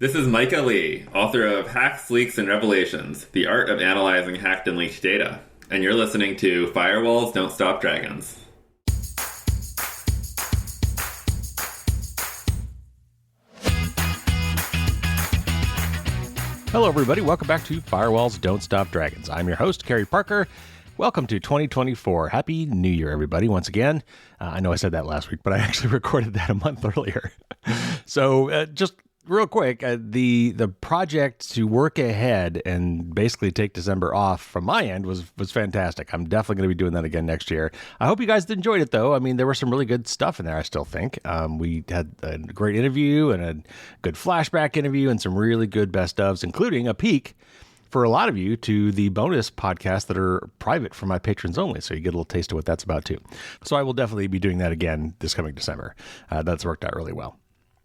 This is Micah Lee, author of Hacks, Leaks, and Revelations, The Art of Analyzing Hacked and Leaked Data. And you're listening to Firewalls Don't Stop Dragons. Hello, everybody. Welcome back to Firewalls Don't Stop Dragons. I'm your host, Kerry Parker. Welcome to 2024. Happy New Year, everybody, once again. I know I said that last week, but I actually recorded that a month earlier. So just real quick, the project to work ahead and basically take December off from my end was fantastic. I'm definitely going to be doing that again next year. I hope you guys enjoyed it, though. I mean, there was some really good stuff in there, I still think. We had a great interview and a good flashback interview and some really good best ofs, including a peek for a lot of you to the bonus podcasts that are private for my patrons only. So you get a little taste of what that's about, too. So I will definitely be doing that again this coming December. That's worked out really well.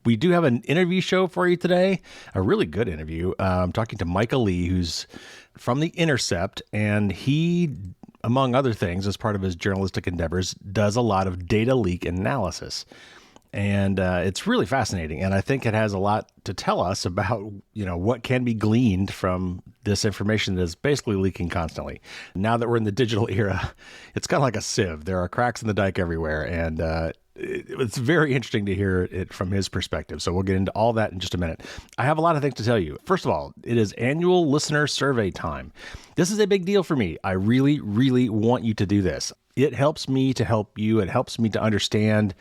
We do have an interview show for you today, a really good interview. I'm talking to Micah Lee, who's from the Intercept, and he, among other things, as part of his journalistic endeavors, does a lot of data leak analysis. And it's really fascinating, and I think it has a lot to tell us about, what can be gleaned from this information that is basically leaking constantly. Now that we're in the digital era, it's kind of like a sieve. There are cracks in the dike everywhere, and it's very interesting to hear it from his perspective. So we'll get into all that in just a minute. I have a lot of things to tell you. First of all, it is annual listener survey time. This is a big deal for me. I really, really want you to do this. It helps me to help you. It helps me to understand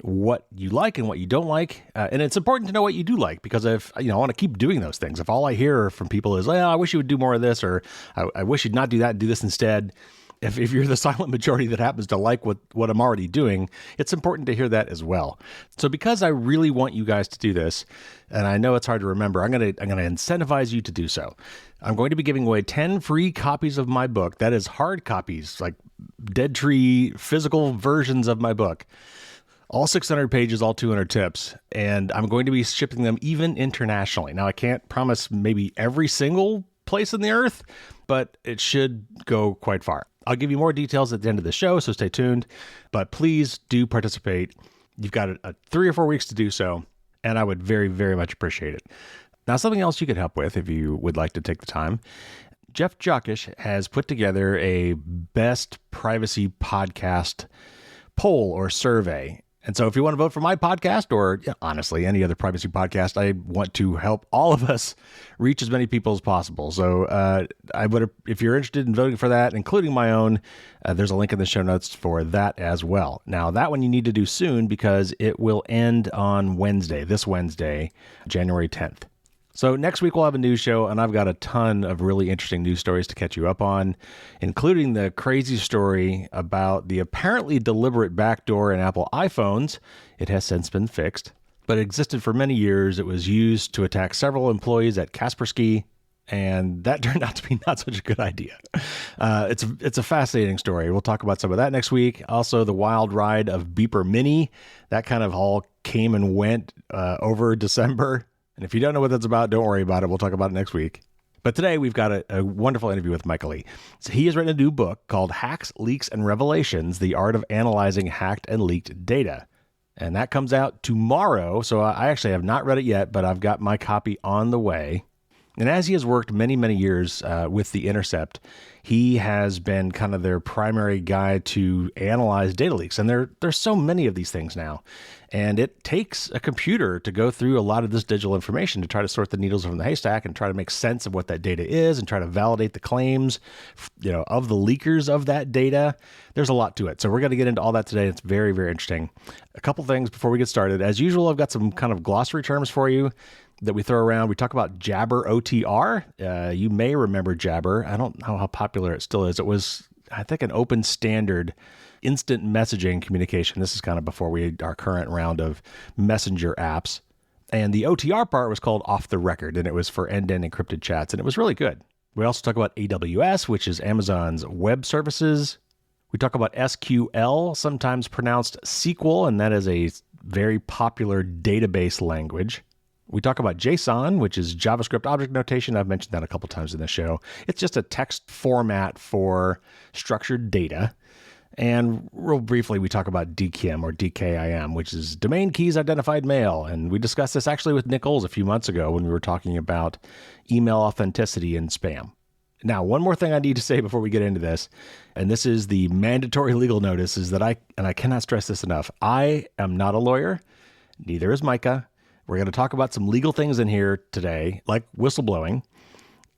what you like and what you don't like. And it's important to know what you do like, because if, I want to keep doing those things. If all I hear from people is, I wish you would do more of this, or I wish you'd not do that and do this instead. If you're the silent majority that happens to like what I'm already doing, it's important to hear that as well. So because I really want you guys to do this, and I know it's hard to remember, I'm going to incentivize you to do so. I'm going to be giving away 10 free copies of my book. That is hard copies, like dead tree physical versions of my book. All 600 pages, all 200 tips, and I'm going to be shipping them even internationally. Now, I can't promise maybe every single place in the earth, but it should go quite far. I'll give you more details at the end of the show, so stay tuned, but please do participate. You've got 3 or 4 weeks to do so, and I would very, very much appreciate it. Now, something else you could help with if you would like to take the time. Jeff Jokish has put together a best privacy podcast poll or survey. And so if you want to vote for my podcast, or honestly, any other privacy podcast, I want to help all of us reach as many people as possible. So if you're interested in voting for that, including my own, there's a link in the show notes for that as well. Now, that one you need to do soon, because it will end on this Wednesday, January 10th. So next week we'll have a news show, and I've got a ton of really interesting news stories to catch you up on, including the crazy story about the apparently deliberate backdoor in Apple iPhones. It has since been fixed, but it existed for many years. It was used to attack several employees at Kaspersky, and that turned out to be not such a good idea. It's a fascinating story. We'll talk about some of that next week. Also, the wild ride of Beeper Mini. That kind of all came and went over December. And if you don't know what that's about, don't worry about it. We'll talk about it next week. But today we've got a wonderful interview with Micah Lee. So he has written a new book called Hacks, Leaks, and Revelations, The Art of Analyzing Hacked and Leaked Data. And that comes out tomorrow. So I actually have not read it yet, but I've got my copy on the way. And as he has worked many, many years with the Intercept, he has been kind of their primary guy to analyze data leaks. And there's so many of these things now. And it takes a computer to go through a lot of this digital information to try to sort the needles from the haystack and try to make sense of what that data is and try to validate the claims, of the leakers of that data. There's a lot to it. So we're going to get into all that today. It's very, very interesting. A couple things before we get started. As usual, I've got some kind of glossary terms for you that we throw around. We talk about Jabber OTR. You may remember Jabber. I don't know how popular it still is. It was, I think, an open standard instant messaging communication. This is kind of before our current round of messenger apps. And the OTR part was called off the record, and it was for end-to-end encrypted chats, and it was really good. We also talk about AWS, which is Amazon's web services. We talk about SQL, sometimes pronounced SQL, and that is a very popular database language. We talk about JSON, which is JavaScript object notation. I've mentioned that a couple times in the show. It's just a text format for structured data. And real briefly, we talk about DKIM or DKIM, which is Domain Keys Identified Mail. And we discussed this actually with Nick Oles a few months ago when we were talking about email authenticity and spam. Now, one more thing I need to say before we get into this, and this is the mandatory legal notice, is that I cannot stress this enough, I am not a lawyer, neither is Micah. We're going to talk about some legal things in here today, like whistleblowing,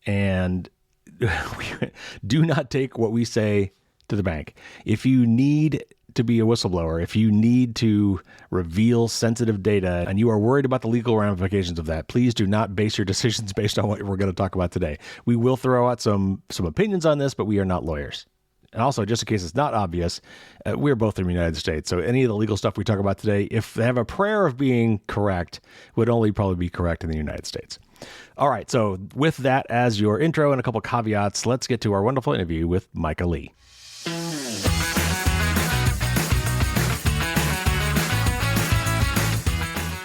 and do not take what we say to the bank. If you need to be a whistleblower, if you need to reveal sensitive data and you are worried about the legal ramifications of that, please do not base your decisions based on what we're going to talk about today. We will throw out some opinions on this, but we are not lawyers. And also, just in case it's not obvious, we're both in the United States. So any of the legal stuff we talk about today, if they have a prayer of being correct, would only probably be correct in the United States. All right. So with that as your intro and a couple caveats, let's get to our wonderful interview with Micah Lee.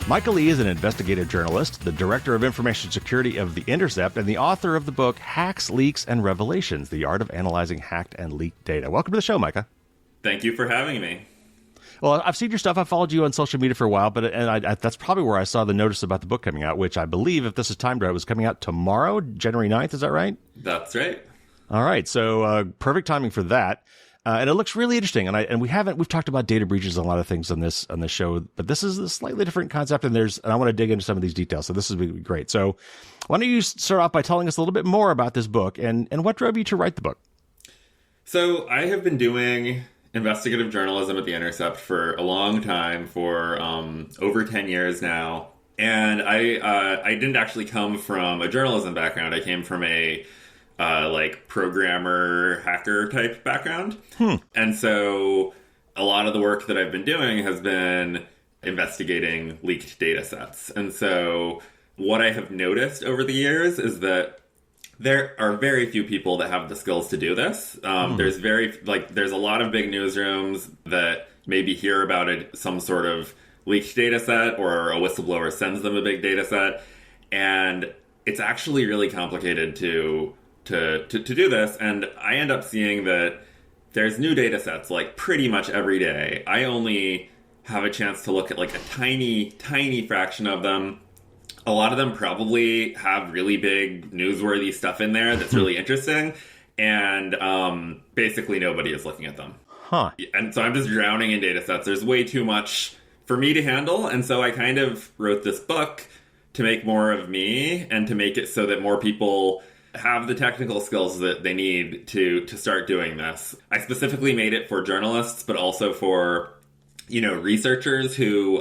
Micah Lee is an investigative journalist, the director of information security of The Intercept, and the author of the book Hacks, Leaks, and Revelations, The Art of Analyzing Hacked and Leaked Data. Welcome to the show, Micah. Thank you for having me. Well, I've seen your stuff. I've followed you on social media for a while, but that's probably where I saw the notice about the book coming out, which I believe, if this is timed right, was coming out tomorrow, January 9th. Is that right? That's right. All right. So perfect timing for that. And it looks really interesting. And we've talked about data breaches and a lot of things on this show, but this is a slightly different concept, and I want to dig into some of these details. So this is really great. So why don't you start off by telling us a little bit more about this book and what drove you to write the book? So I have been doing investigative journalism at The Intercept for a long time, for over 10 years now. And I didn't actually come from a journalism background. I came from a programmer, hacker type background. And so a lot of the work that I've been doing has been investigating leaked data sets. And so what I have noticed over the years is that there are very few people that have the skills to do this. There's a lot of big newsrooms that maybe hear about some sort of leaked data set, or a whistleblower sends them a big data set. And it's actually really complicated to do this, and I end up seeing that there's new data sets like pretty much every day. I only have a chance to look at like a tiny, tiny fraction of them. A lot of them probably have really big newsworthy stuff in there that's really interesting, and basically nobody is looking at them. And so I'm just drowning in data sets. There's way too much for me to handle, and so I kind of wrote this book to make more of me and to make it so that more people have the technical skills that they need to start doing this. I specifically made it for journalists, but also for, researchers who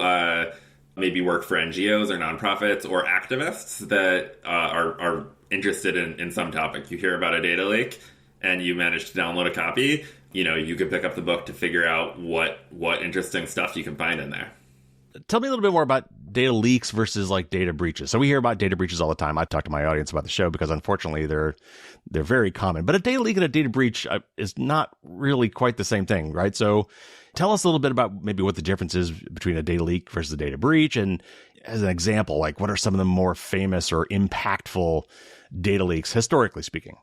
maybe work for NGOs or nonprofits or activists that are interested in some topic. You hear about a data leak and you manage to download a copy, you could pick up the book to figure out what interesting stuff you can find in there. Tell me a little bit more about data leaks versus like data breaches. So we hear about data breaches all the time. I talk to my audience about the show because unfortunately they're very common. But a data leak and a data breach is not really quite the same thing, right? So tell us a little bit about maybe what the difference is between a data leak versus a data breach. And as an example, like what are some of the more famous or impactful data leaks, historically speaking?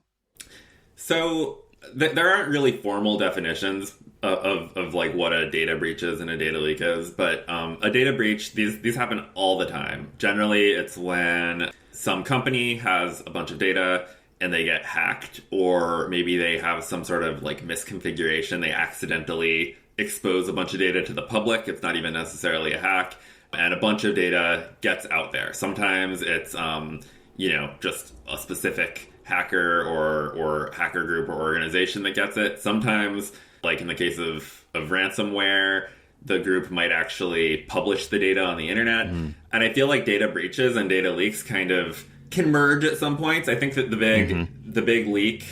So there aren't really formal definitions of like what a data breach is and a data leak is, but a data breach, these happen all the time. Generally, it's when some company has a bunch of data and they get hacked, or maybe they have some sort of like misconfiguration. They accidentally expose a bunch of data to the public. It's not even necessarily a hack, and a bunch of data gets out there. Sometimes it's just a specific hacker or hacker group or organization that gets it. Sometimes, like in the case of ransomware, the group might actually publish the data on the internet. And I feel like data breaches and data leaks kind of can merge at some points. I think that the big leak,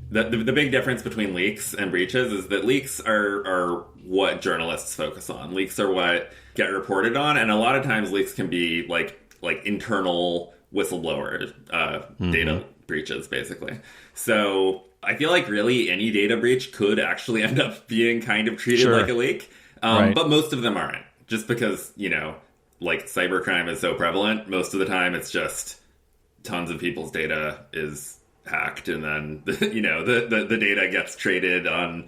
the big difference between leaks and breaches is that leaks are what journalists focus on. Leaks are what get reported on, and a lot of times leaks can be like internal whistleblower data breaches, basically. So I feel like really any data breach could actually end up being kind of treated like a leak. Right. But most of them aren't. Just because, like cybercrime is so prevalent, most of the time it's just tons of people's data is hacked, and then the data gets traded on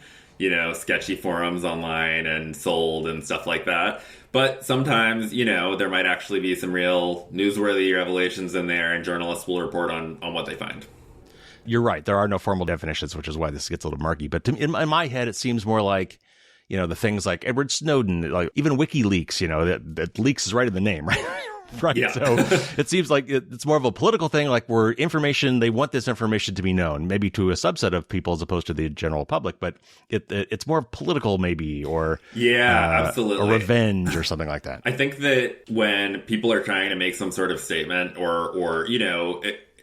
sketchy forums online and sold and stuff like that. But sometimes, there might actually be some real newsworthy revelations in there, and journalists will report on what they find. You're right. There are no formal definitions, which is why this gets a little murky. But in my head, it seems more like, the things like Edward Snowden, like even WikiLeaks, that leaks is right in the name, right? Right. Yeah. So it seems like it's more of a political thing, like where they want this information to be known, maybe to a subset of people as opposed to the general public, but it's more political maybe, or absolutely, or revenge or something like that. I think that when people are trying to make some sort of statement or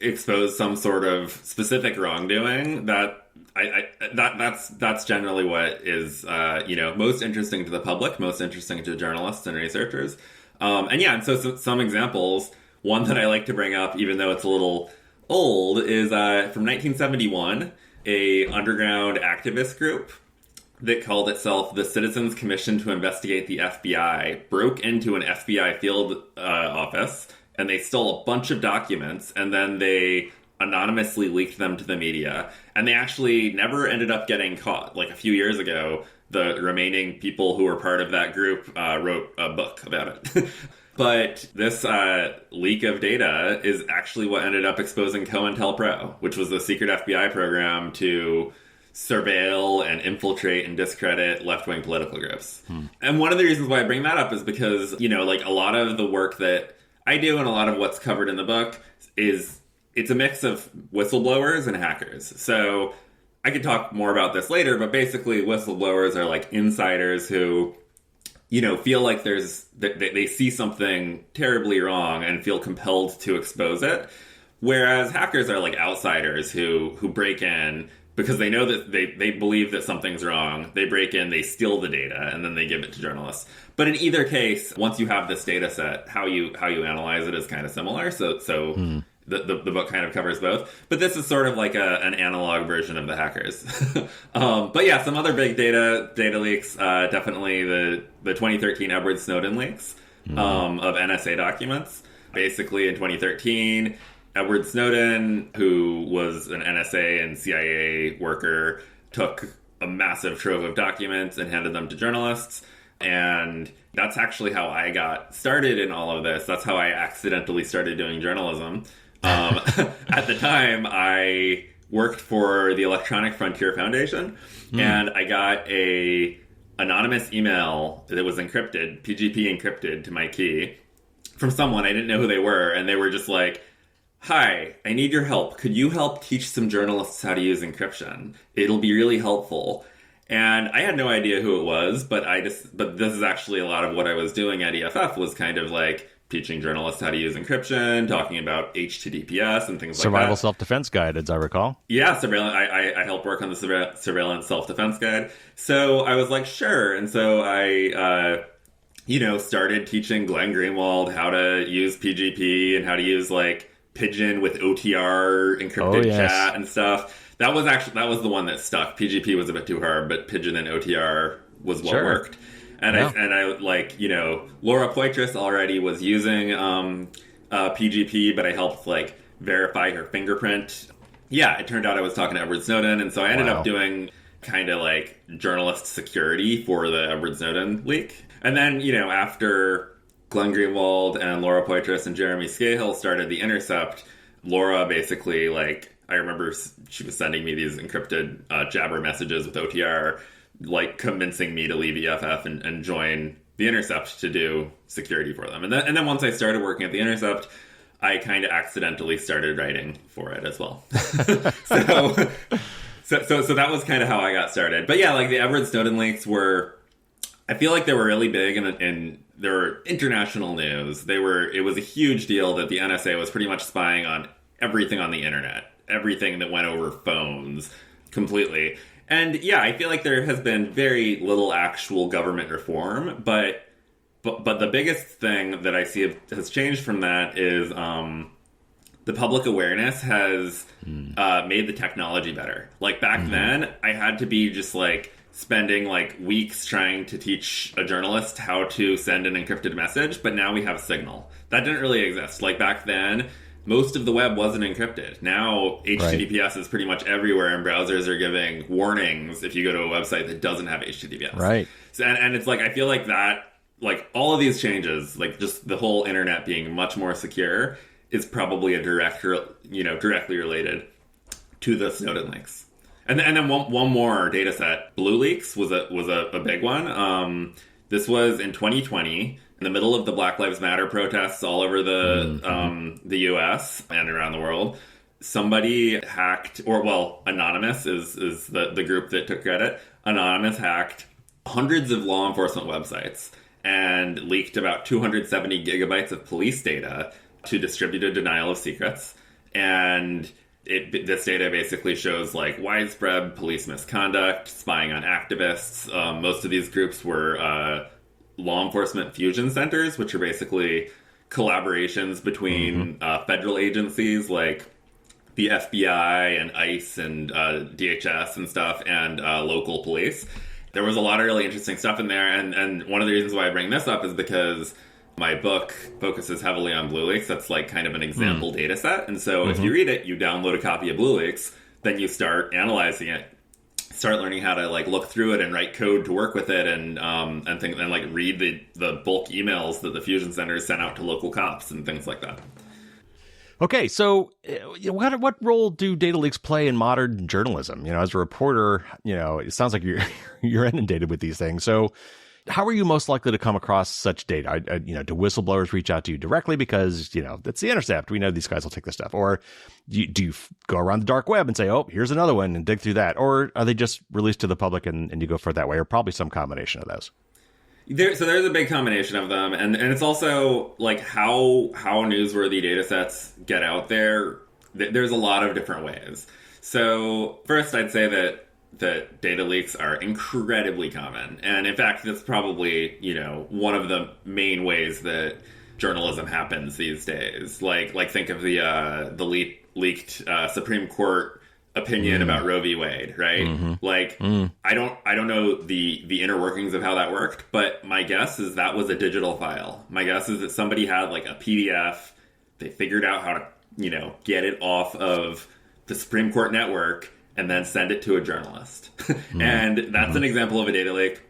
expose some sort of specific wrongdoing, that's generally what is most interesting to the public, most interesting to journalists and researchers. And so some examples, one that I like to bring up, even though it's a little old, is from 1971, a underground activist group that called itself the Citizens Commission to Investigate the FBI broke into an FBI field office, and they stole a bunch of documents, and then they anonymously leaked them to the media. And they actually never ended up getting caught. Like a few years ago, the remaining people who were part of that group wrote a book about it. But this leak of data is actually what ended up exposing COINTELPRO, which was the secret FBI program to surveil and infiltrate and discredit left-wing political groups. And one of the reasons why I bring that up is because, a lot of the work that I do and a lot of what's covered in the book it's a mix of whistleblowers and hackers. So I could talk more about this later, but basically whistleblowers are like insiders who, feel like they see something terribly wrong and feel compelled to expose it. Whereas hackers are like outsiders who break in because they know that they believe that something's wrong. They break in, they steal the data, and then they give it to journalists. But in either case, once you have this data set, how you analyze it is kind of similar. So the book kind of covers both. But this is sort of like an analog version of the hackers. But yeah, some other big data leaks, definitely the 2013 Edward Snowden leaks of NSA documents. Basically, in 2013, Edward Snowden, who was an NSA and CIA worker, took a massive trove of documents and handed them to journalists. And that's actually how I got started in all of this. That's how I accidentally started doing journalism. At the time, I worked for the Electronic Frontier Foundation, and I got a anonymous email that was encrypted, PGP encrypted to my key, from someone. I didn't know who they were, and they were just like, "Hi, I need your help. Could you help teach some journalists how to use encryption? It'll be really helpful." And I had no idea who it was, but this is actually a lot of what I was doing at EFF, was kind of like teaching journalists how to use encryption, talking about HTTPS and things like that. Survival Self-Defense Guide, as I recall. Yeah, surveillance. I helped work on the Surveillance Self-Defense Guide. So I was like, sure. And so I, started teaching Glenn Greenwald how to use PGP and how to use like Pigeon with OTR encrypted chat and stuff. That was the one that stuck. PGP was a bit too hard, but Pigeon and OTR was what worked. And I Laura Poitras already was using PGP, but I helped like verify her fingerprint. Yeah, it turned out I was talking to Edward Snowden, and so I ended up doing kind of like journalist security for the Edward Snowden leak. And then, after Glenn Greenwald and Laura Poitras and Jeremy Scahill started the Intercept, Laura basically, I remember she was sending me these encrypted Jabber messages with OTR, convincing me to leave EFF and join the Intercept to do security for them. And then once I started working at the Intercept, I kind of accidentally started writing for it as well. So that was kind of how I got started. But yeah, the Edward Snowden leaks I feel like they were really big and they were international news. It was a huge deal that the NSA was pretty much spying on everything on the internet, everything that went over phones completely. And yeah, I feel like there has been very little actual government reform, but the biggest thing that I see has changed from that is the public awareness has made the technology better. Back then, I had to be just spending weeks trying to teach a journalist how to send an encrypted message, but now we have Signal. That didn't really exist. Back then, most of the web wasn't encrypted. Now HTTPS is pretty much everywhere, and browsers are giving warnings if you go to a website that doesn't have HTTPS. Right. So, and it's like, I feel like that, like all of these changes, like just the whole internet being much more secure is probably a directly related to the Snowden leaks. And then one more data set, Blue Leaks was a big one. This was in 2020, in the middle of the Black Lives Matter protests all over the U.S. and around the world. Somebody hacked, Anonymous is the group that took credit. Anonymous hacked hundreds of law enforcement websites and leaked about 270 gigabytes of police data to distributed denial of secrets. And this data basically shows like widespread police misconduct, spying on activists. Most of these groups were law enforcement fusion centers, which are basically collaborations between federal agencies like the FBI and ICE and DHS and stuff, and local police. There was a lot of really interesting stuff in there, and one of the reasons why I bring this up is because my book focuses heavily on Blue Leaks. That's like kind of an example data set. And so if you read it, you download a copy of Blue Leaks, then you start analyzing it, start learning how to like look through it and write code to work with it, and like read the bulk emails that the fusion centers sent out to local cops and things like that. Okay, so what role do data leaks play in modern journalism? As a reporter, it sounds like you're inundated with these things. So how are you most likely to come across such data? Do whistleblowers reach out to you directly because, that's the Intercept? We know these guys will take this stuff. Or do you go around the dark web and say, oh, here's another one, and dig through that? Or are they just released to the public and you go for it that way? Or probably some combination of those? So there's a big combination of them, and it's also like how newsworthy data sets get out there. There's a lot of different ways. So first, I'd say that data leaks are incredibly common, and in fact, that's probably one of the main ways that journalism happens these days. Like think of the leaked Supreme Court opinion about Roe v. Wade, right? I don't know the inner workings of how that worked, but my guess is that was a digital file. My guess is that somebody had like a PDF. They figured out how to, get it off of the Supreme Court network and then send it to a journalist. And that's an example of a data leak.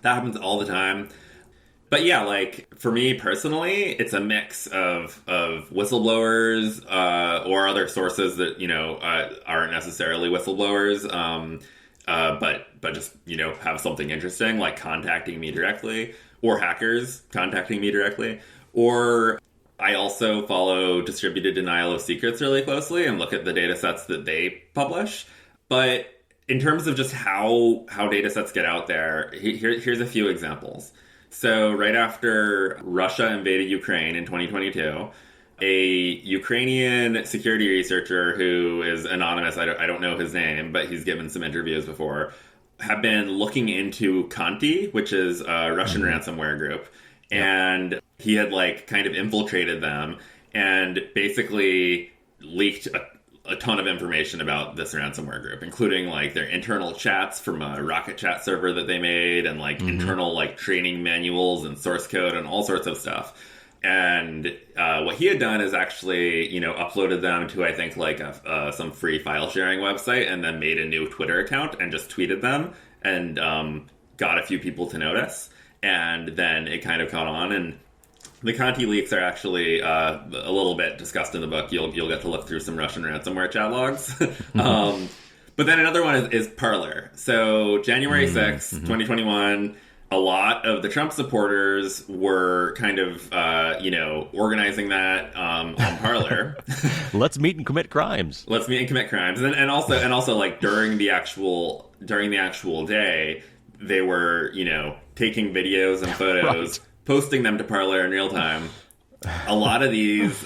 That happens all the time. But yeah, like for me personally, it's a mix of whistleblowers or other sources that aren't necessarily whistleblowers, but just have something interesting, like contacting me directly, or hackers contacting me directly. Or I also follow distributed denial of secrets really closely and look at the data sets that they publish. But in terms of just how data sets get out there, here's a few examples. So right after Russia invaded Ukraine in 2022, a Ukrainian security researcher who is anonymous, I don't know his name, but he's given some interviews before, have been looking into Conti, which is a Russian ransomware group. And he had like kind of infiltrated them and basically leaked a ton of information about this ransomware group, including like their internal chats from a Rocket Chat server that they made, and like internal like training manuals and source code and all sorts of stuff. And what he had done is actually, uploaded them to, I think, like some free file sharing website, and then made a new Twitter account and just tweeted them and got a few people to notice. And then it kind of caught on, and the Conti leaks are actually a little bit discussed in the book. You'll get to look through some Russian ransomware chat logs. But then another one is Parler. So January 6th, 2021, a lot of the Trump supporters were kind of, organizing that on Parler. Let's meet and commit crimes. And also like during the actual day, they were, taking videos and photos, posting them to Parler in real time. A lot of these,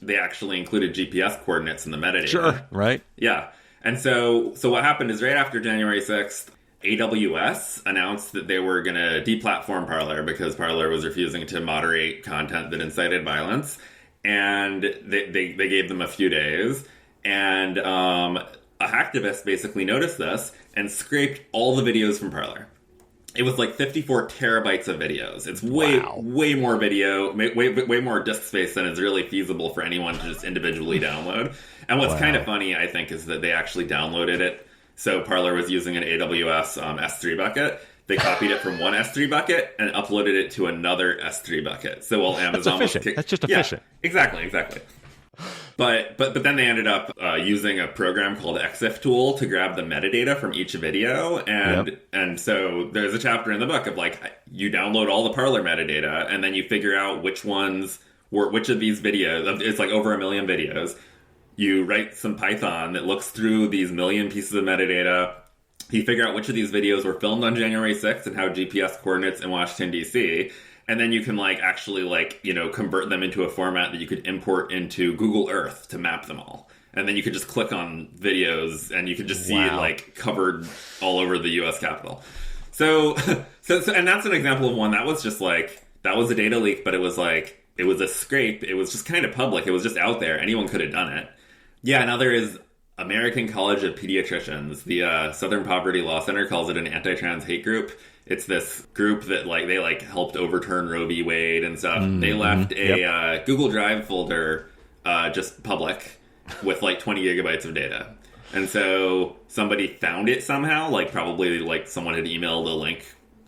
they actually included GPS coordinates in the metadata. Sure, right. Yeah. And so what happened is right after January 6th, AWS announced that they were going to deplatform Parler because Parler was refusing to moderate content that incited violence. And they gave them a few days. And a hacktivist basically noticed this and scraped all the videos from Parler. it was like 54 terabytes of videos. It's Wow. way more video, way more disk space than is really feasible for anyone to just individually download. And what's kind of funny, I think, is that they actually downloaded it. So Parler was using an AWS S3 bucket. They copied it from one S3 bucket and uploaded it to another S3 bucket. So while Amazon That's efficient. That's just efficient. Yeah, exactly. But then they ended up using a program called EXIF tool to grab the metadata from each video, and so there's a chapter in the book of like you download all the Parler metadata, and then you figure out which of these videos. It's like over 1 million videos. You write some Python that looks through these million pieces of metadata. You figure out which of these videos were filmed on January 6th and have GPS coordinates in Washington, D.C., and then you can convert them into a format that you could import into Google Earth to map them all. And then you could just click on videos and you could just see it like covered all over the US Capitol. So and that's an example of one that was just like, that was a data leak, but it was a scrape. It was just kind of public. It was just out there. Anyone could have done it. Yeah, now there is American College of Pediatricians. The Southern Poverty Law Center calls it an anti-trans hate group. It's this group that they helped overturn Roe v. Wade and stuff. They left a Google Drive folder just public with 20 gigabytes of data. And so somebody found it somehow, probably someone had emailed a link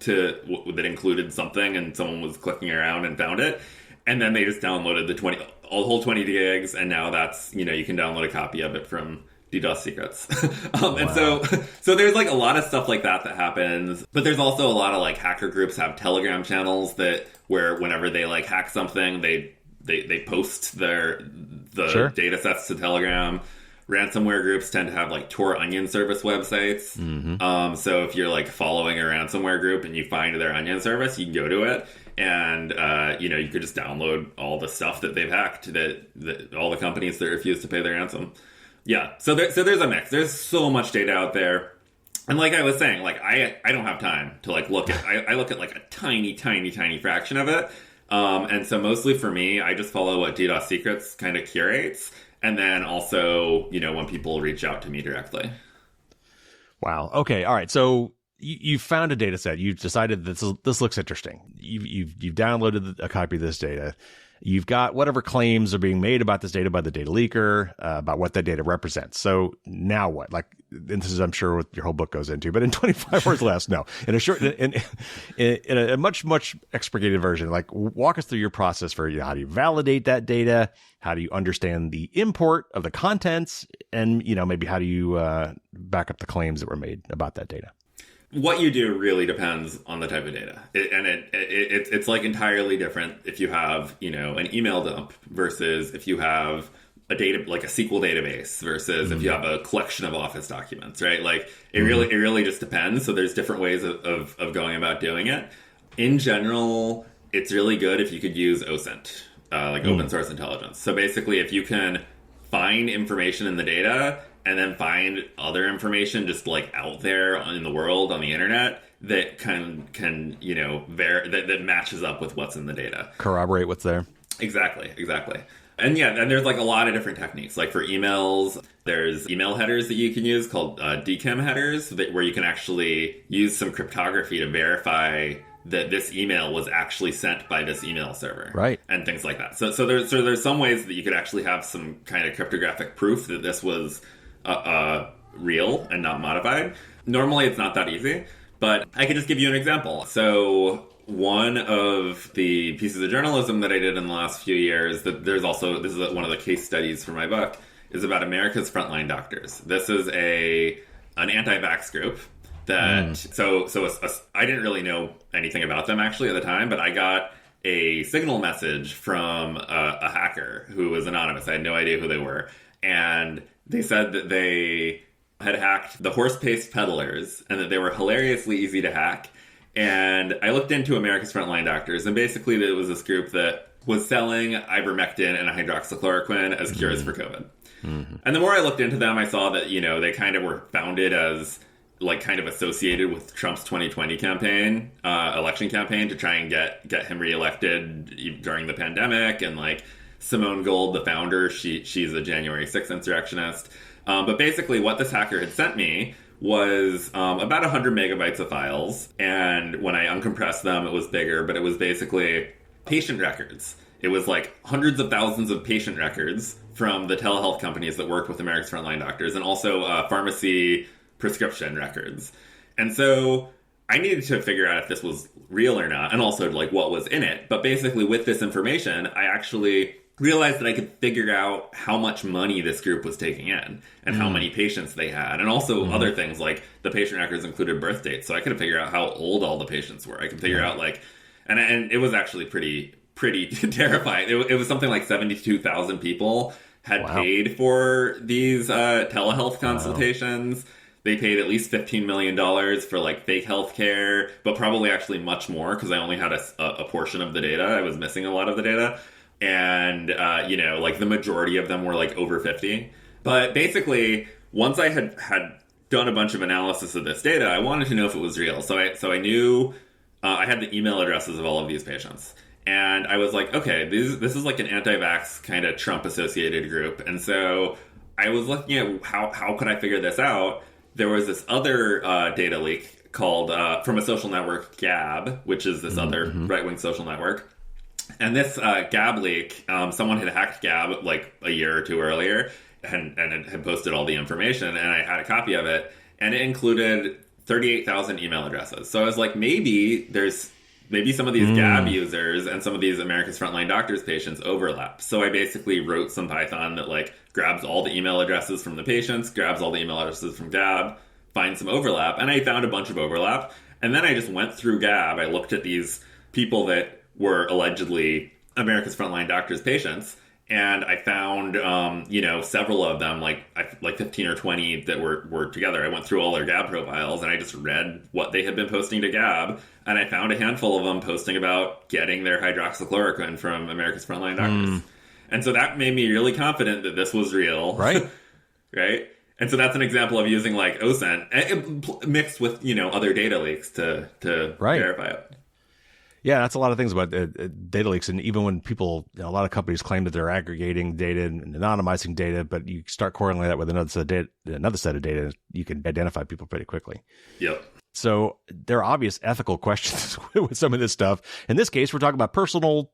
that included something and someone was clicking around and found it. And then they just downloaded the whole 20 gigs, and now that's, you can download a copy of it from DDoS secrets. And so there's a lot of stuff like that happens, but there's also a lot of hacker groups have Telegram channels where whenever they hack something, they post the data sets to Telegram. Ransomware groups tend to have Tor Onion service websites. Mm-hmm. So if you're following a ransomware group and you find their Onion service, you can go to it. And, you could just download all the stuff that they've hacked, that all the companies that refuse to pay their ransom. Yeah, so there's a mix. There's so much data out there. And like I was saying, I don't have time to look at, I look at a tiny fraction of it. And so mostly for me, I just follow what DDoS Secrets kind of curates. And then also, when people reach out to me directly. Wow. Okay. All right. So you found a data set. You've decided this looks interesting. You've downloaded a copy of this data. You've got whatever claims are being made about this data by the data leaker, about what that data represents. So now what? And this is, I'm sure, what your whole book goes into, but in 25 words less, no. In a much expurgated version, walk us through your process for how do you validate that data? How do you understand the import of the contents? And, maybe how do you back up the claims that were made about that data? What you do really depends on the type of data. It's entirely different if you have, an email dump versus if you have a data, a SQL database versus if you have a collection of Office documents, right? It really just depends. So there's different ways of going about doing it. In general, it's really good if you could use OSINT, open source intelligence. So basically, if you can find information in the data and then find other information just out there in the world on the internet that can that matches up with what's in the data. Corroborate what's there. Exactly. And there's a lot of different techniques. For emails, there's email headers that you can use called DKIM headers, where you can actually use some cryptography to verify that this email was actually sent by this email server, right? And things like that. So there's some ways that you could actually have some kind of cryptographic proof that this was real and not modified. Normally, it's not that easy, but I could just give you an example. So one of the pieces of journalism that I did in the last few years, this is one of the case studies for my book, is about America's frontline doctors. This is an anti-vax group that I didn't really know anything about them actually at the time, but I got a Signal message from a hacker who was anonymous. I had no idea who they were, and they said that they had hacked the horse paste peddlers and that they were hilariously easy to hack. And I looked into America's Frontline Doctors, and basically it was this group that was selling ivermectin and hydroxychloroquine as cures for COVID. Mm-hmm. And the more I looked into them, I saw that, they kind of were founded as kind of associated with Trump's 2020 campaign, election campaign, to try and get him reelected during the pandemic. And Simone Gold, the founder, she's a January 6th insurrectionist. But basically what this hacker had sent me was about 100 megabytes of files. And when I uncompressed them, it was bigger, but it was basically patient records. It was like hundreds of thousands of patient records from the telehealth companies that worked with America's Frontline Doctors, and also pharmacy prescription records. And so I needed to figure out if this was real or not, and also like what was in it. But basically with this information, I actually realized that I could figure out how much money this group was taking in and how many patients they had, and also other things like the patient records included birth dates. So I could figure out how old all the patients were. I could figure out like, and it was actually pretty terrifying. It was something like 72,000 people had paid for these telehealth consultations. They paid at least $15 million for like fake healthcare, but probably actually much more because I only had a portion of the data. I was missing a lot of the data. And, like the majority of them were like over 50. But basically, once I had done a bunch of analysis of this data, I wanted to know if it was real. So I knew I had the email addresses of all of these patients. And I was like, okay, this is like an anti-vax kind of Trump-associated group. And so I was looking at how could I figure this out. There was this other data leak called from a social network, Gab, which is this other right-wing social network. And this Gab leak, someone had hacked Gab like a year or two earlier and it had posted all the information, and I had a copy of it, and it included 38,000 email addresses. So I was like, maybe some of these Gab users and some of these America's Frontline Doctors patients overlap. So I basically wrote some Python that like grabs all the email addresses from the patients, grabs all the email addresses from Gab, finds some overlap, and I found a bunch of overlap. And then I just went through Gab. I looked at these people that were allegedly America's Frontline Doctors patients, and I found, several of them, like 15 or 20 that were together. I went through all their Gab profiles, and I just read what they had been posting to Gab, and I found a handful of them posting about getting their hydroxychloroquine from America's Frontline Doctors. And so that made me really confident that this was real. Right. Right? And so that's an example of using, like, OSINT mixed with, other data leaks to verify it. Yeah, that's a lot of things about data leaks. And even when people, a lot of companies claim that they're aggregating data and anonymizing data, but you start correlating that with another set of data, you can identify people pretty quickly. Yep. So there are obvious ethical questions with some of this stuff. In this case, we're talking about personal,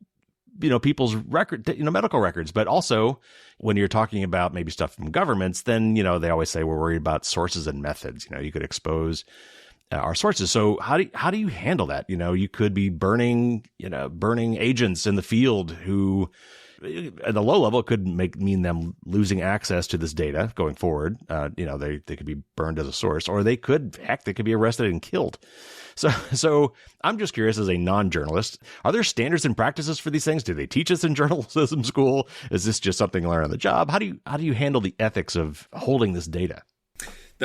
people's medical records. But also when you're talking about maybe stuff from governments, then, they always say we're worried about sources and methods. You could expose our sources. So how do you handle that? You could be burning agents in the field who, at the low level, it could mean them losing access to this data going forward. They could be burned as a source, or they could be arrested and killed. So I'm just curious, as a non-journalist, are there standards and practices for these things? Do they teach us in journalism school? Is this just something you learn on the job? How do you handle the ethics of holding this data?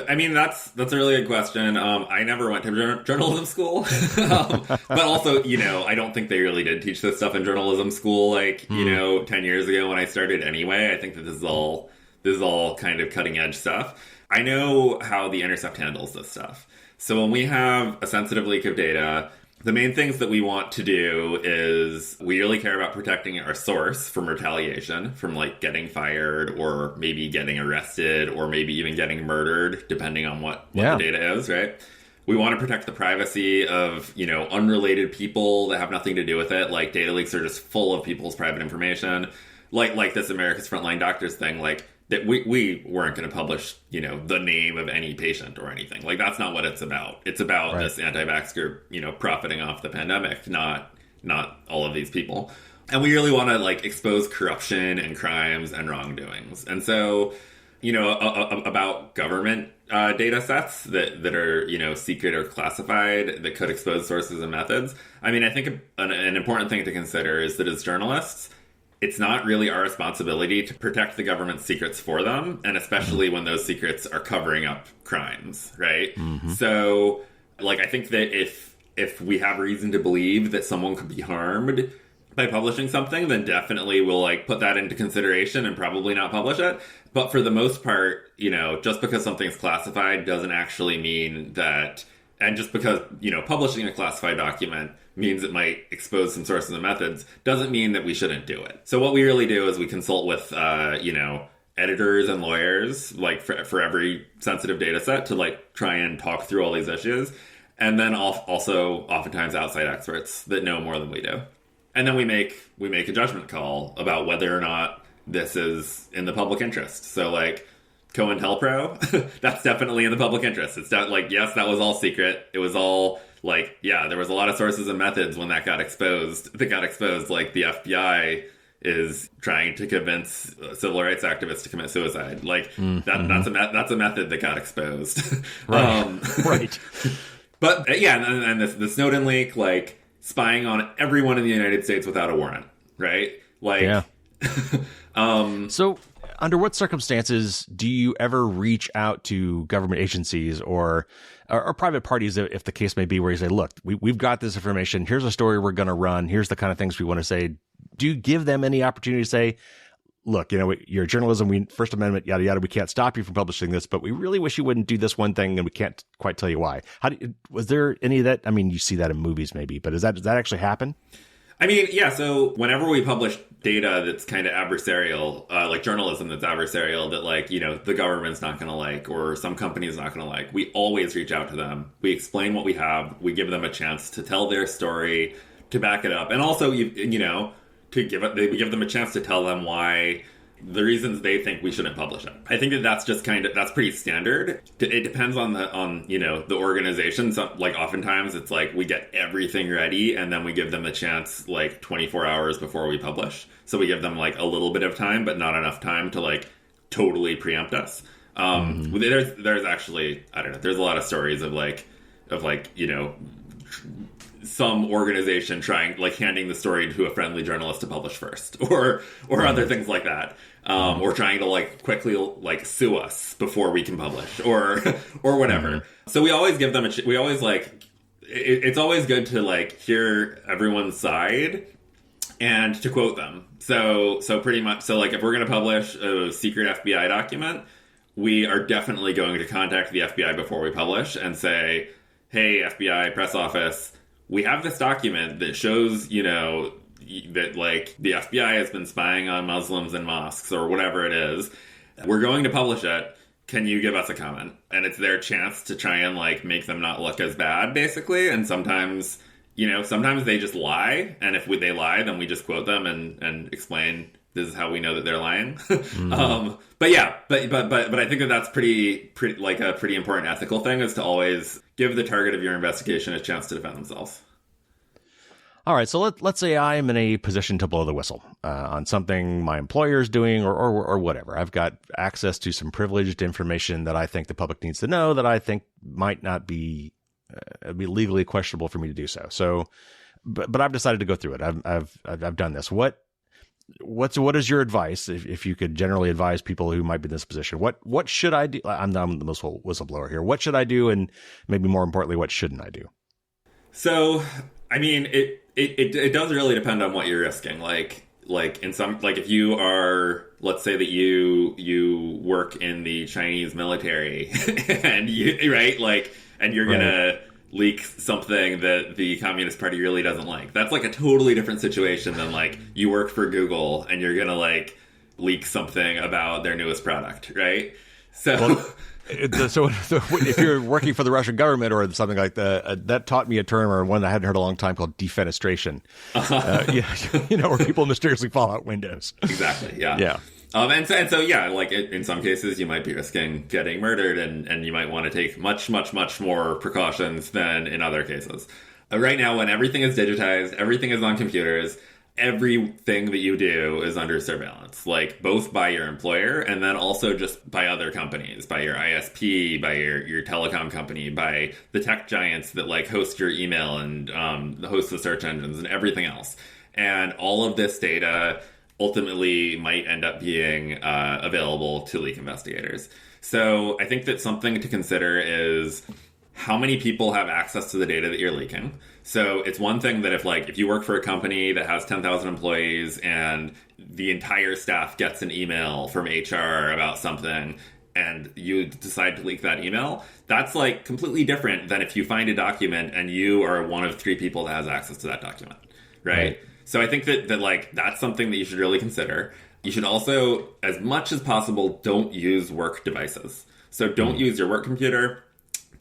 I mean, that's a really good question. I never went to journalism school, but also, I don't think they really did teach this stuff in journalism school, 10 years ago when I started anyway. I think that this is all kind of cutting edge stuff. I know how the Intercept handles this stuff. So when we have a sensitive leak of data, the main things that we want to do is we really care about protecting our source from retaliation, from getting fired or maybe getting arrested or maybe even getting murdered, depending on what the data is, right? We want to protect the privacy of, unrelated people that have nothing to do with it. Like, data leaks are just full of people's private information. Like this America's Frontline Doctors thing, that we weren't going to publish, the name of any patient or anything. That's not what it's about. It's about this anti-vax group, profiting off the pandemic, not all of these people. And we really want to expose corruption and crimes and wrongdoings. And so, about government data sets that are, secret or classified that could expose sources and methods. I mean, I think an important thing to consider is that as journalists, it's not really our responsibility to protect the government's secrets for them, and especially when those secrets are covering up crimes, right? So, I think that if we have reason to believe that someone could be harmed by publishing something, then definitely we'll put that into consideration and probably not publish it. But for the most part, just because something's classified doesn't actually mean that, and just because, publishing a classified document means it might expose some sources and methods, doesn't mean that we shouldn't do it. So what we really do is we consult with, editors and lawyers, like for every sensitive data set to like try and talk through all these issues. And then also oftentimes outside experts that know more than we do. And then we make a judgment call about whether or not this is in the public interest. So like COINTELPRO, that's definitely in the public interest. It's not like, yes, that was all secret. It was all like, yeah, there was a lot of sources and methods when that got exposed. Like the FBI is trying to convince civil rights activists to commit suicide. Like that's a method that got exposed. Right. Right. But yeah, and the Snowden leak, like spying on everyone in the United States without a warrant, right? Like, yeah. So under what circumstances do you ever reach out to government agencies or private parties, if the case may be, where you say, look, we've got this information. Here's a story we're going to run. Here's the kind of things we want to say. Do you give them any opportunity to say, look, you're journalism, First Amendment, yada, yada, we can't stop you from publishing this, but we really wish you wouldn't do this one thing, and we can't quite tell you why. Was there any of that? I mean, you see that in movies maybe, but does that actually happen? I mean, yeah, so whenever we publish data that's kind of adversarial, like journalism that's adversarial, that like, the government's not going to like, or some company's not going to like, we always reach out to them. We explain what we have. We give them a chance to tell their story, to back it up. And also, we give them a chance to tell them why, the reasons they think we shouldn't publish it. I think that's just that's pretty standard. It depends on the organization. So, like oftentimes it's like we get everything ready and then we give them a chance like 24 hours before we publish. So we give them like a little bit of time, but not enough time to like totally preempt us. There's actually, I don't know, there's a lot of stories of some organization handing the story to a friendly journalist to publish first, or other things like that, or trying to like quickly like sue us before we can publish, or whatever. Mm-hmm. So we always give them it's always good to like hear everyone's side and to quote them. So pretty much, so like if we're going to publish a secret FBI document, we are definitely going to contact the FBI before we publish and say, hey, FBI press office, we have this document that shows, that like the FBI has been spying on Muslims in mosques or whatever it is. We're going to publish it. Can you give us a comment? And it's their chance to try and like make them not look as bad, basically. And sometimes they just lie. And if they lie, then we just quote them and explain this is how we know that they're lying. Mm-hmm. But I think that's pretty like a pretty important ethical thing, is to always give the target of your investigation a chance to defend themselves. All right, so let's say I am in a position to blow the whistle on something my employer is doing or whatever. I've got access to some privileged information that I think the public needs to know, that I think might not be legally questionable for me to do so. So, but I've decided to go through it. I've done this. What is your advice, if you could generally advise people who might be in this position? What should I do? I'm the whistleblower here. What should I do, and maybe more importantly, what shouldn't I do? So, I mean, it does really depend on what you're risking. Like in some, like if you are, let's say that you work in the Chinese military and you're gonna leak something that the Communist Party really doesn't like. That's like a totally different situation than like you work for Google and you're gonna like leak something about their newest product, right? So so if you're working for the Russian government or something like that, that taught me a term, or one I hadn't heard a long time, called defenestration. Where people mysteriously fall out windows. Exactly. Yeah. Yeah. And so, yeah, like in some cases you might be risking getting murdered, and you might want to take much, much, much more precautions than in other cases. Right now, when everything is digitized, everything is on computers, everything that you do is under surveillance, like both by your employer and then also just by other companies, by your ISP, by your telecom company, by the tech giants that like host your email and host the search engines and everything else. And all of this data ultimately might end up being available to leak investigators. So I think that something to consider is how many people have access to the data that you're leaking. So it's one thing that if you work for a company that has 10,000 employees and the entire staff gets an email from HR about something and you decide to leak that email, that's like completely different than if you find a document and you are one of 3 people that has access to that document, right? So I think that like that's something that you should really consider. You should also, as much as possible, don't use work devices. So don't use your work computer,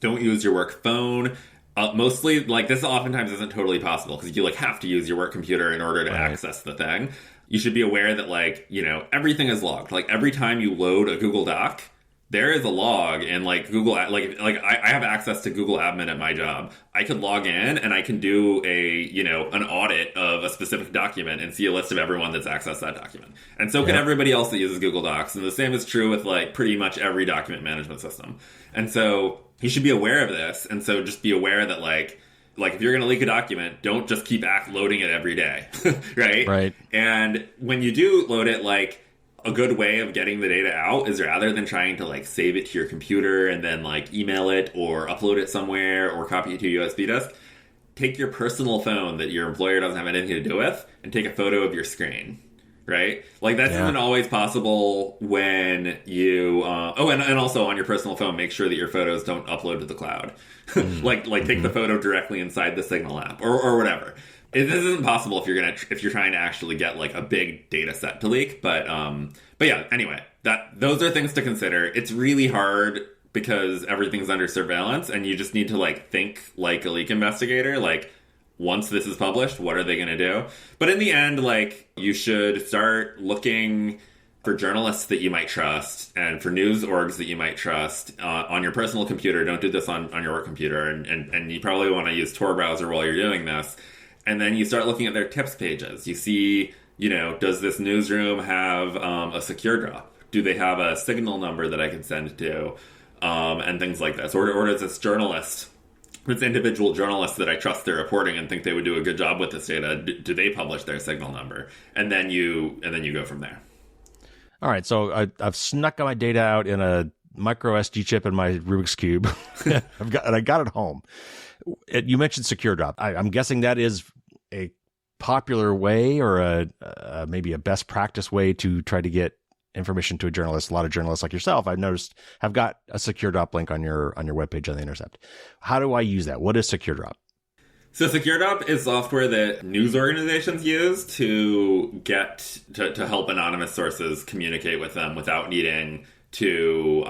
don't use your work phone. Mostly, like, this oftentimes isn't totally possible because you, like, have to use your work computer in order to access the thing. You should be aware that, like, you know, everything is logged. Like, every time you load a Google Doc, there is a log in, like, Google, like I have access to Google Admin at my job. I could log in and I can do an audit of a specific document and see a list of everyone that's accessed that document. And so can everybody else that uses Google Docs. And the same is true with, like, pretty much every document management system. And so you should be aware of this. And so just be aware that, like if you're going to leak a document, don't just keep loading it every day, right? Right. And when you do load it, like, a good way of getting the data out is rather than trying to, like, save it to your computer and then, like, email it or upload it somewhere or copy it to a USB disk, take your personal phone that your employer doesn't have anything to do with and take a photo of your screen, right? Like, that isn't always possible when you... and also on your personal phone, make sure that your photos don't upload to the cloud. Take the photo directly inside the Signal app or whatever. This isn't possible if you're trying to actually get, like, a big data set to leak. But yeah, anyway, those are things to consider. It's really hard because everything's under surveillance and you just need to, like, think like a leak investigator. Like, once this is published, what are they going to do? But in the end, like, you should start looking for journalists that you might trust and for news orgs that you might trust on your personal computer. Don't do this on your work computer. And you probably want to use Tor browser while you're doing this. And then you start looking at their tips pages. You see, does this newsroom have a secure drop? Do they have a Signal number that I can send to? And things like this. Or does this individual journalist that I trust their reporting and think they would do a good job with this data, do they publish their Signal number? And then you go from there. All right, so I've snuck my data out in a micro SD chip in my Rubik's Cube. I got it home. You mentioned secure drop. I'm guessing that is a popular way or maybe a best practice way to try to get information to a journalist. A lot of journalists like yourself, I've noticed, have got a secure drop link on your webpage on the Intercept. How do I use that? What is secure drop? So secure drop is software that news organizations use to get to help anonymous sources communicate with them without needing to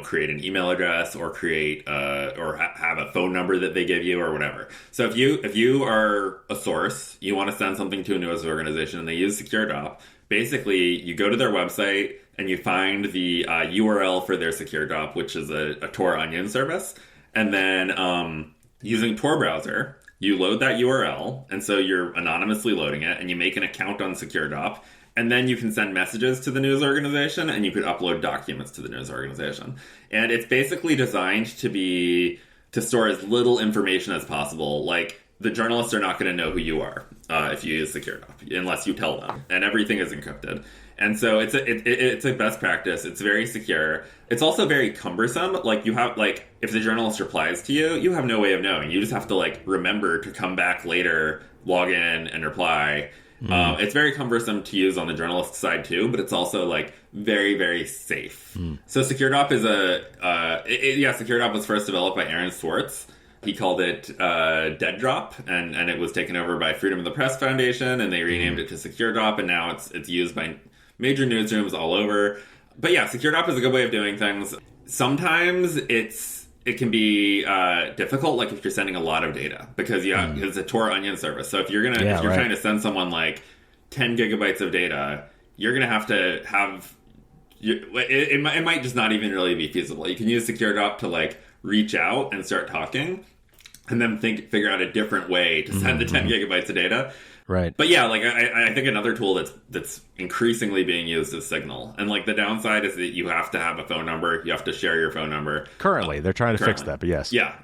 create an email address or create have a phone number that they give you or whatever. So if you are a source, you want to send something to a news organization and they use secure drop, basically you go to their website and you find the URL for their secure drop, which is a Tor onion service, and then using Tor browser, you load that URL, and so you're anonymously loading it, and you make an account on secure drop. And then you can send messages to the news organization and you could upload documents to the news organization. And it's basically designed to store as little information as possible. Like, the journalists are not going to know who you are if you use secure drop unless you tell them. And everything is encrypted. And so it's a best practice. It's very secure. It's also very cumbersome. Like, you have, like, if the journalist replies to you, you have no way of knowing. You just have to, like, remember to come back later, log in, and reply. It's very cumbersome to use on the journalist side too, but it's also, like, very, very safe. So secure drop is secure drop was first developed by Aaron Swartz. He called it Dead Drop, and it was taken over by Freedom of the Press Foundation, and they renamed it to Secure Drop, and now it's used by major newsrooms all over. But yeah, Secure Drop is a good way of doing things. Sometimes it can be difficult, like if you're sending a lot of data, because it's a Tor onion service. So if you're trying to send someone like 10 gigabytes of data, you're gonna have to have it might just not even really be feasible. You can use secure drop to, like, reach out and start talking, and then figure out a different way to send the 10 gigabytes of data. Right. But yeah, like, I think another tool that's increasingly being used is Signal. And, like, the downside is that you have to have a phone number. You have to share your phone number. Currently. They're trying to fix that, but yes. Yeah,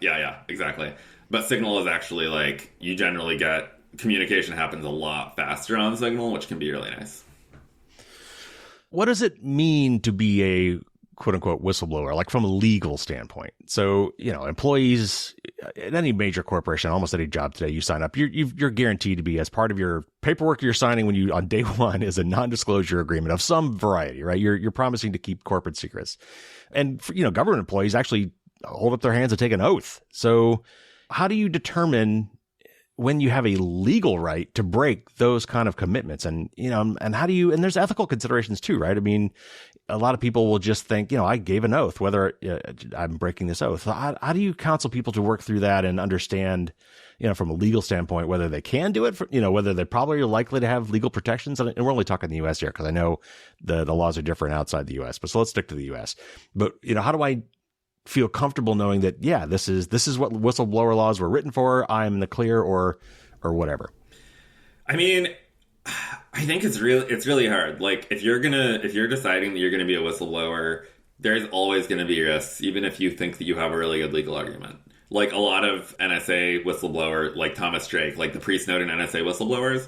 exactly. But Signal is actually, like, you generally get communication happens a lot faster on Signal, which can be really nice. What does it mean to be a quote-unquote whistleblower, like from a legal standpoint? So, employees at any major corporation, almost any job today, you sign up, you're guaranteed to be, as part of your paperwork you're signing when you on day one, is a non-disclosure agreement of some variety, right? You're promising to keep corporate secrets. And, government employees actually hold up their hands and take an oath. So how do you determine when you have a legal right to break those kind of commitments? And, and how do you, and there's ethical considerations too, right? I mean, a lot of people will just think, I gave an oath, whether I'm breaking this oath. How do you counsel people to work through that and understand, from a legal standpoint, whether they can do it, whether they probably are likely to have legal protections? And we're only talking the U.S. here, because I know the laws are different outside the U.S., but so let's stick to the U.S. But, how do I feel comfortable knowing that, this is what whistleblower laws were written for, I'm in the clear, or whatever? I mean, I think it's really hard. Like, if you're deciding that you're gonna be a whistleblower, there's always gonna be risks, even if you think that you have a really good legal argument. Like, a lot of NSA whistleblower, like Thomas Drake, like the pre-Snowden NSA whistleblowers,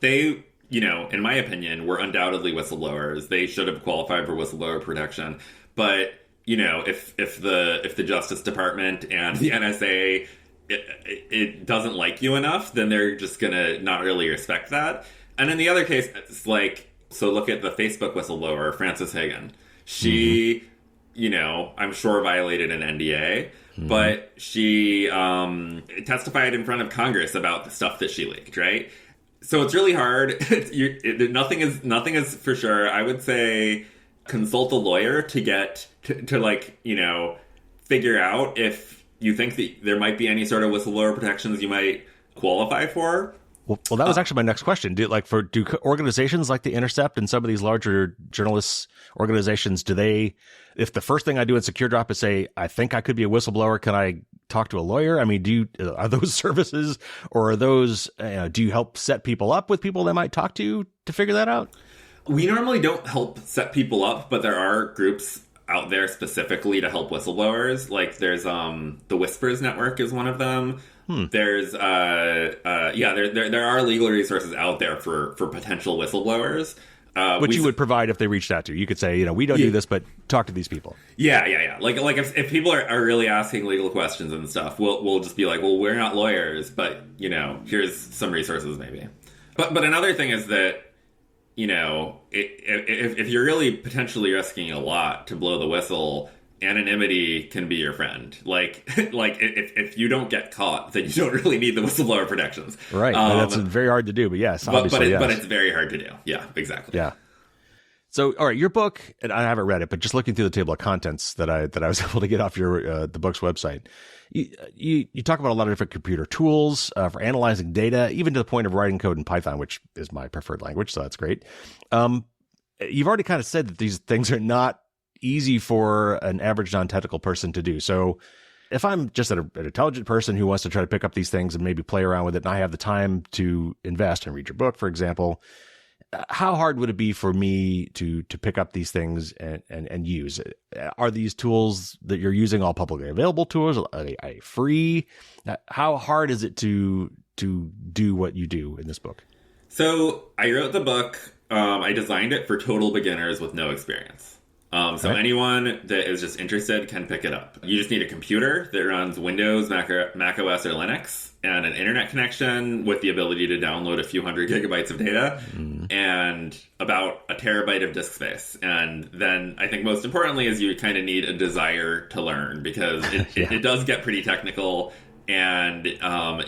they, in my opinion, were undoubtedly whistleblowers. They should have qualified for whistleblower protection. But, if the Justice Department and the NSA it doesn't like you enough, then they're just gonna not really respect that. And in the other case, it's like, so look at the Facebook whistleblower, Frances Hagan. She, I'm sure violated an NDA, but she testified in front of Congress about the stuff that she leaked, right? So it's really hard. Nothing is for sure. I would say consult a lawyer to get to figure out if you think that there might be any sort of whistleblower protections you might qualify for. Well, that was actually my next question. Do organizations like the Intercept and some of these larger journalists organizations, if the first thing I do in Secure Drop is say, I think I could be a whistleblower, can I talk to a lawyer? I mean, are those services, or are those, do you help set people up with people they might talk to figure that out? We normally don't help set people up, but there are groups out there specifically to help whistleblowers. Like, there's the Whispers Network is one of them. There's there are legal resources out there for potential whistleblowers. Which you would provide if they reached out to you. You could say, we don't do this, but talk to these people. Yeah. Like if people are really asking legal questions and stuff, we'll just be like, well, we're not lawyers, but here's some resources maybe. But another thing is that if you're really potentially risking a lot to blow the whistle, anonymity can be your friend. Like if you don't get caught, then you don't really need the whistleblower protections. Right. That's very hard to do, but yes, obviously, but it's very hard to do. Yeah, exactly. Yeah. So, all right, your book, and I haven't read it, but just looking through the table of contents that I was able to get off your the book's website, you talk about a lot of different computer tools for analyzing data, even to the point of writing code in Python, which is my preferred language, so that's great. You've already kind of said that these things are not easy for an average non-technical person to do. So if I'm just an intelligent person who wants to try to pick up these things and maybe play around with it, and I have the time to invest and read your book, for example, how hard would it be for me to pick up these things and use? Are these tools that you're using all publicly available tools? Are they free? How hard is it to do what you do in this book? So I wrote the book. I designed it for total beginners with no experience. So anyone that is just interested can pick it up. You just need a computer that runs Windows, Mac OS, or Linux, and an internet connection with the ability to download a few hundred gigabytes of data and about a terabyte of disk space. And then I think most importantly is you kind of need a desire to learn, because it does get pretty technical, and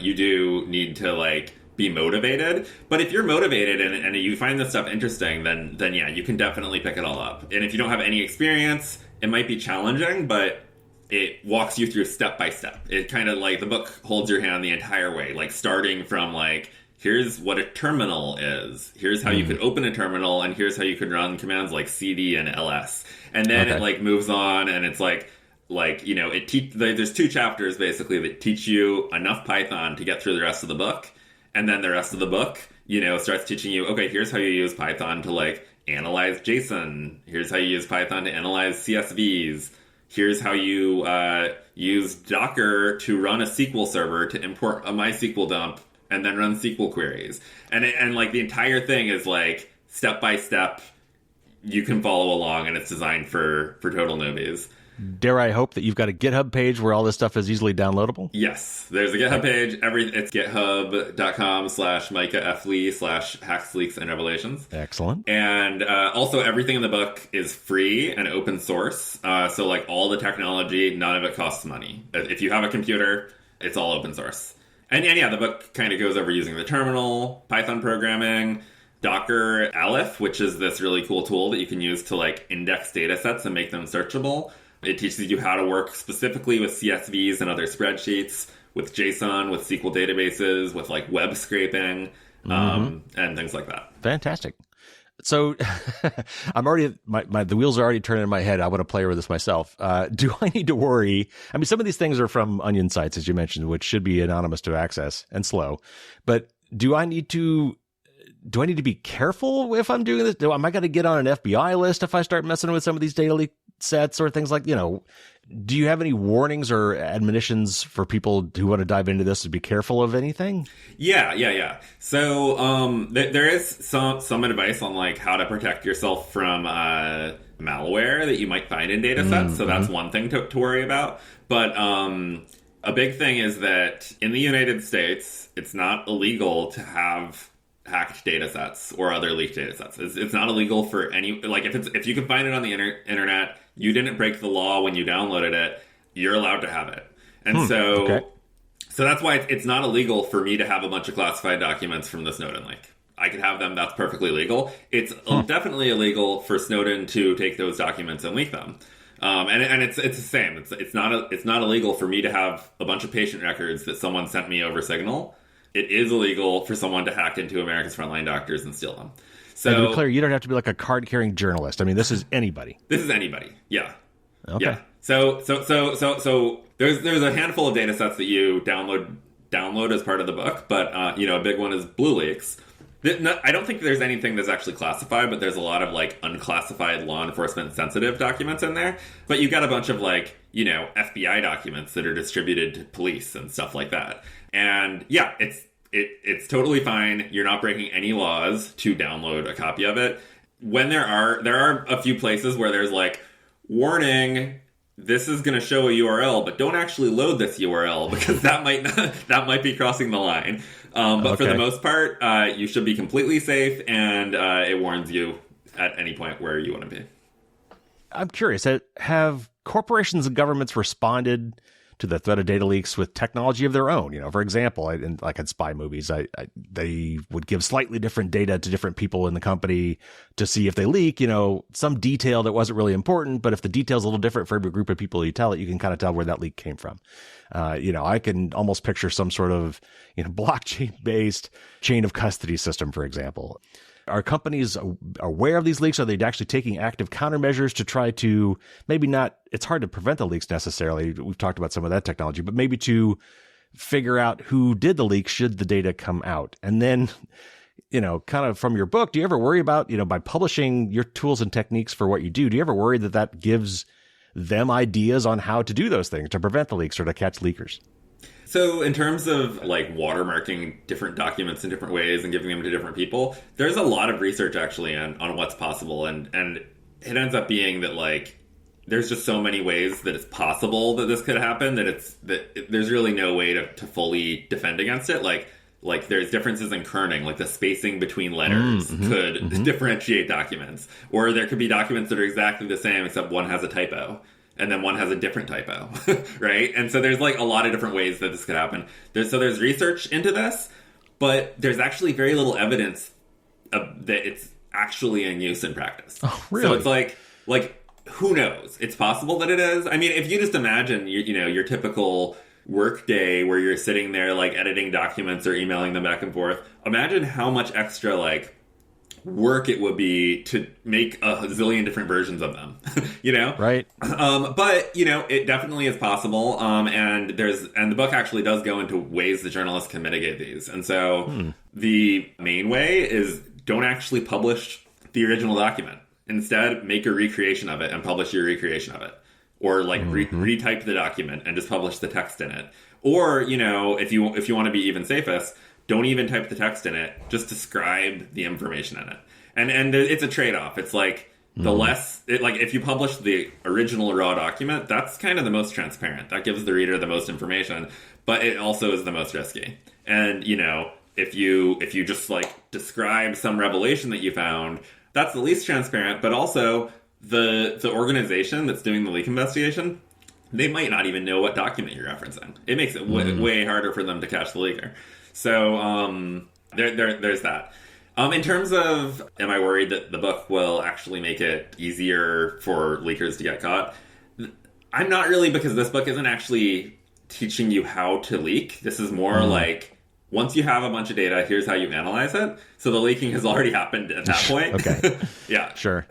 you do need to be motivated. But if you're motivated and you find this stuff interesting, then yeah, you can definitely pick it all up. And if you don't have any experience, it might be challenging, but it walks you through step by step. It kind of the book holds your hand the entire way, starting from here's what a terminal is, here's how you could open a terminal, and here's how you could run commands like cd and ls. And then it moves on, and it's there's 2 chapters basically that teach you enough Python to get through the rest of the book. And then the rest of the book, starts teaching you, okay, here's how you use Python to analyze JSON. Here's how you use Python to analyze CSVs. Here's how you use Docker to run a SQL server to import a MySQL dump and then run SQL queries. And the entire thing is step by step. You can follow along, and it's designed for total newbies. Dare I hope that you've got a GitHub page where all this stuff is easily downloadable? Yes, there's a GitHub page. It's github.com/MicahFlee/hacks, leaks, and revelations. Excellent. And also everything in the book is free and open source. So all the technology, none of it costs money. If you have a computer, it's all open source. And yeah, the book kind of goes over using the terminal, Python programming, Docker Aleph, which is this really cool tool that you can use to like index data sets and make them searchable. It teaches you how to work specifically with CSVs and other spreadsheets, with JSON, with SQL databases, with like web scraping, and things like that. Fantastic. So I'm already, the wheels are already turning in my head. I want to play with this myself. Do I need to worry? I mean, some of these things are from onion sites, as you mentioned, which should be anonymous to access and slow. But do I need to be careful if I'm doing this? Am I going to get on an FBI list if I start messing with some of these data leak sets or things like, do you have any warnings or admonitions for people who want to dive into this to be careful of anything? Yeah. So there is some advice on like how to protect yourself from malware that you might find in data sets. So that's one thing to worry about. But a big thing is that in the United States, it's not illegal to have hacked data sets or other leaked data sets. It's not illegal for any, like if you can find it on the internet, you didn't break the law when you downloaded it, you're allowed to have it. And so that's why it's not illegal for me to have a bunch of classified documents from the Snowden leak. I could have them. That's perfectly legal. It's definitely illegal for Snowden to take those documents and leak them. And it's the same. It's not illegal for me to have a bunch of patient records that someone sent me over Signal. It is illegal for someone to hack into America's Frontline Doctors and steal them. So, and to be clear, you don't have to be like a card-carrying journalist. I mean, this is anybody. This is anybody. Yeah. Okay. Yeah. So there's a handful of data sets that you download as part of the book, but a big one is Blue Leaks. I don't think there's anything that's actually classified, but there's a lot of like unclassified law enforcement sensitive documents in there. But you've got a bunch of like, FBI documents that are distributed to police and stuff like that. And yeah, it's totally fine. You're not breaking any laws to download a copy of it. When there are a few places where there's like, warning, this is going to show a URL, but don't actually load this URL because that might be crossing the line. But for the most part, you should be completely safe, and it warns you at any point where you want to be. I'm curious, have corporations and governments responded to the threat of data leaks with technology of their own? For example, in spy movies, they would give slightly different data to different people in the company to see if they leak, some detail that wasn't really important, but if the detail's a little different for every group of people you tell it, you can kind of tell where that leak came from. I can almost picture some sort of, blockchain-based chain of custody system, for example. Are companies aware of these leaks? Are they actually taking active countermeasures to try to maybe not, it's hard to prevent the leaks necessarily. We've talked about some of that technology, but maybe to figure out who did the leak should the data come out. And then, kind of from your book, do you ever worry about, by publishing your tools and techniques for what you do you ever worry that gives them ideas on how to do those things to prevent the leaks or to catch leakers? So in terms of like watermarking different documents in different ways and giving them to different people, there's a lot of research actually on what's possible. And it ends up being that like, there's just so many ways that it's possible that this could happen that there's really no way to fully defend against it. Like there's differences in kerning, like the spacing between letters could differentiate documents. Or there could be documents that are exactly the same except one has a typo. And then one has a different typo, right? And so there's like a lot of different ways that this could happen. There's research into this, but there's actually very little evidence that it's actually in use in practice. Oh, really? So it's like who knows? It's possible that it is. I mean, if you just imagine, your typical work day where you're sitting there like editing documents or emailing them back and forth, imagine how much extra like work it would be to make a zillion different versions of them, Right. But it definitely is possible. And the book actually does go into ways that journalists can mitigate these. And so the main way is don't actually publish the original document. Instead, make a recreation of it and publish your recreation of it. Or like retype the document and just publish the text in it. Or, if you want to be even safest, don't even type the text in it. Just describe the information in it. And it's a trade-off. It's like the less, if you publish the original raw document, that's kind of the most transparent. That gives the reader the most information, but it also is the most risky. And, if you just like describe some revelation that you found, that's the least transparent, but also the organization that's doing the leak investigation, they might not even know what document you're referencing. It makes it way harder for them to catch the leaker. So there's that. In terms of, am I worried that the book will actually make it easier for leakers to get caught? I'm not really, because this book isn't actually teaching you how to leak. This is more like, once you have a bunch of data, here's how you analyze it. So the leaking has already happened at that point. Okay. Yeah. Sure.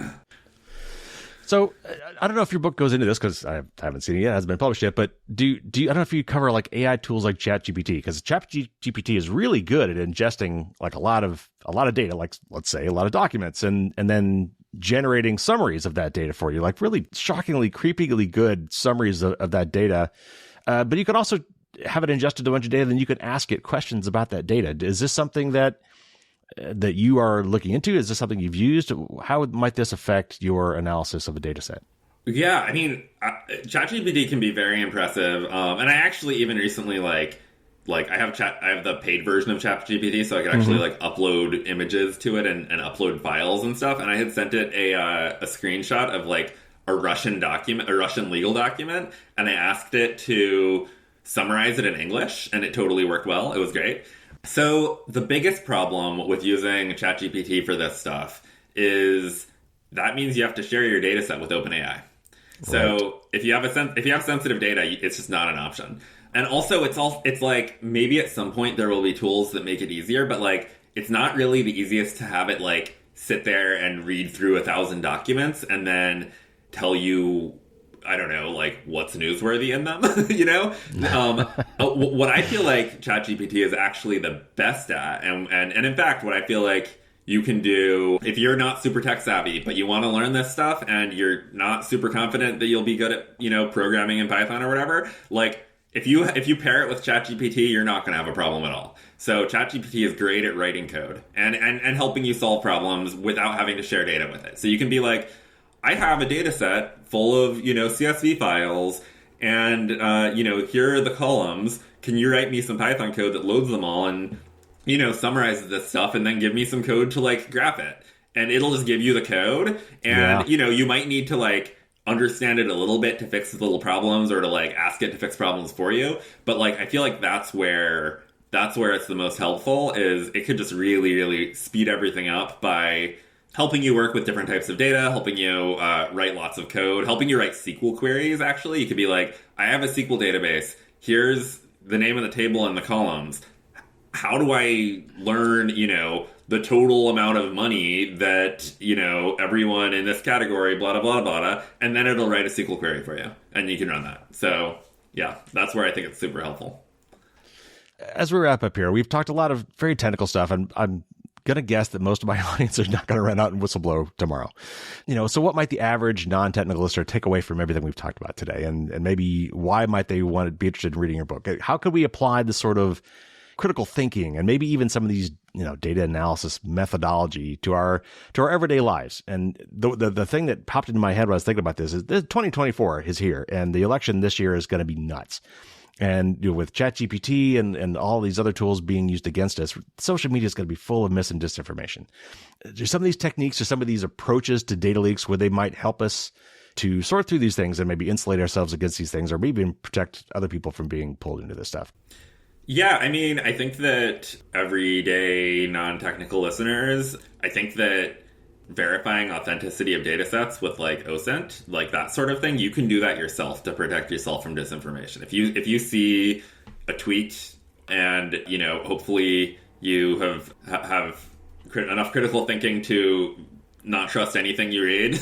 So I don't know if your book goes into this, because I haven't seen it yet, it hasn't been published yet, but do you, I don't know if you cover like AI tools like ChatGPT, because ChatGPT is really good at ingesting like a lot of data, like let's say a lot of documents, and then generating summaries of that data for you, like really shockingly, creepily good summaries of that data. But you can also have it ingested a bunch of data, then you can ask it questions about that data. Is this something that you are looking into? Is this something you've used? How might this affect your analysis of a data set? Yeah, I mean, ChatGPT can be very impressive. And I actually even recently, like I have the paid version of ChatGPT, so I can actually like upload images to it and upload files and stuff. And I had sent it a screenshot of like a Russian legal document, and I asked it to summarize it in English, and it totally worked well. It was great. So the biggest problem with using ChatGPT for this stuff is that means you have to share your data set with OpenAI. So if you have sensitive data, it's just not an option. And also it's like, maybe at some point there will be tools that make it easier, but like it's not really the easiest to have it like sit there and read through 1,000 documents and then tell you, I don't know, like what's newsworthy in them, you know? What I feel like ChatGPT is actually the best at, and in fact, what I feel like you can do if you're not super tech savvy, but you want to learn this stuff and you're not super confident that you'll be good at, you know, programming in Python or whatever, like if you pair it with ChatGPT, you're not going to have a problem at all. So ChatGPT is great at writing code and helping you solve problems without having to share data with it. So you can be like, I have a data set full of, you know, CSV files, and, you know, here are the columns. Can you write me some Python code that loads them all and, you know, summarizes this stuff, and then give me some code to, like, graph it? And it'll just give you the code, and, you know, you might need to, like, understand it a little bit to fix the little problems, or to, like, ask it to fix problems for you. But, like, I feel like that's where it's the most helpful, is it could just really, really speed everything up by helping you work with different types of data, helping you write lots of code, helping you write SQL queries, actually. You could be like, I have a SQL database. Here's the name of the table and the columns. How do I learn, you know, the total amount of money that, you know, everyone in this category, blah, blah, blah, blah, and then it'll write a SQL query for you, and you can run that. So, yeah, that's where I think it's super helpful. As we wrap up here, we've talked a lot of very technical stuff, and I'm going to guess that most of my audience are not going to run out and whistleblow tomorrow. You know, so what might the average non-technical listener take away from everything we've talked about today? And maybe why might they want to be interested in reading your book? How could we apply this sort of critical thinking and maybe even some of these, you know, data analysis methodology to our everyday lives? And the thing that popped into my head when I was thinking about this is 2024 is here, and the election this year is going to be nuts. And you know, with ChatGPT and all these other tools being used against us, social media is going to be full of mis and disinformation. There's some of these techniques or some of these approaches to data leaks where they might help us to sort through these things and maybe insulate ourselves against these things, or maybe even protect other people from being pulled into this stuff. Yeah, I mean, I think that everyday non-technical listeners, I think that verifying authenticity of data sets with like OSINT, like that sort of thing, you can do that yourself to protect yourself from disinformation. If you see a tweet and, you know, hopefully you have enough critical thinking to not trust anything you read,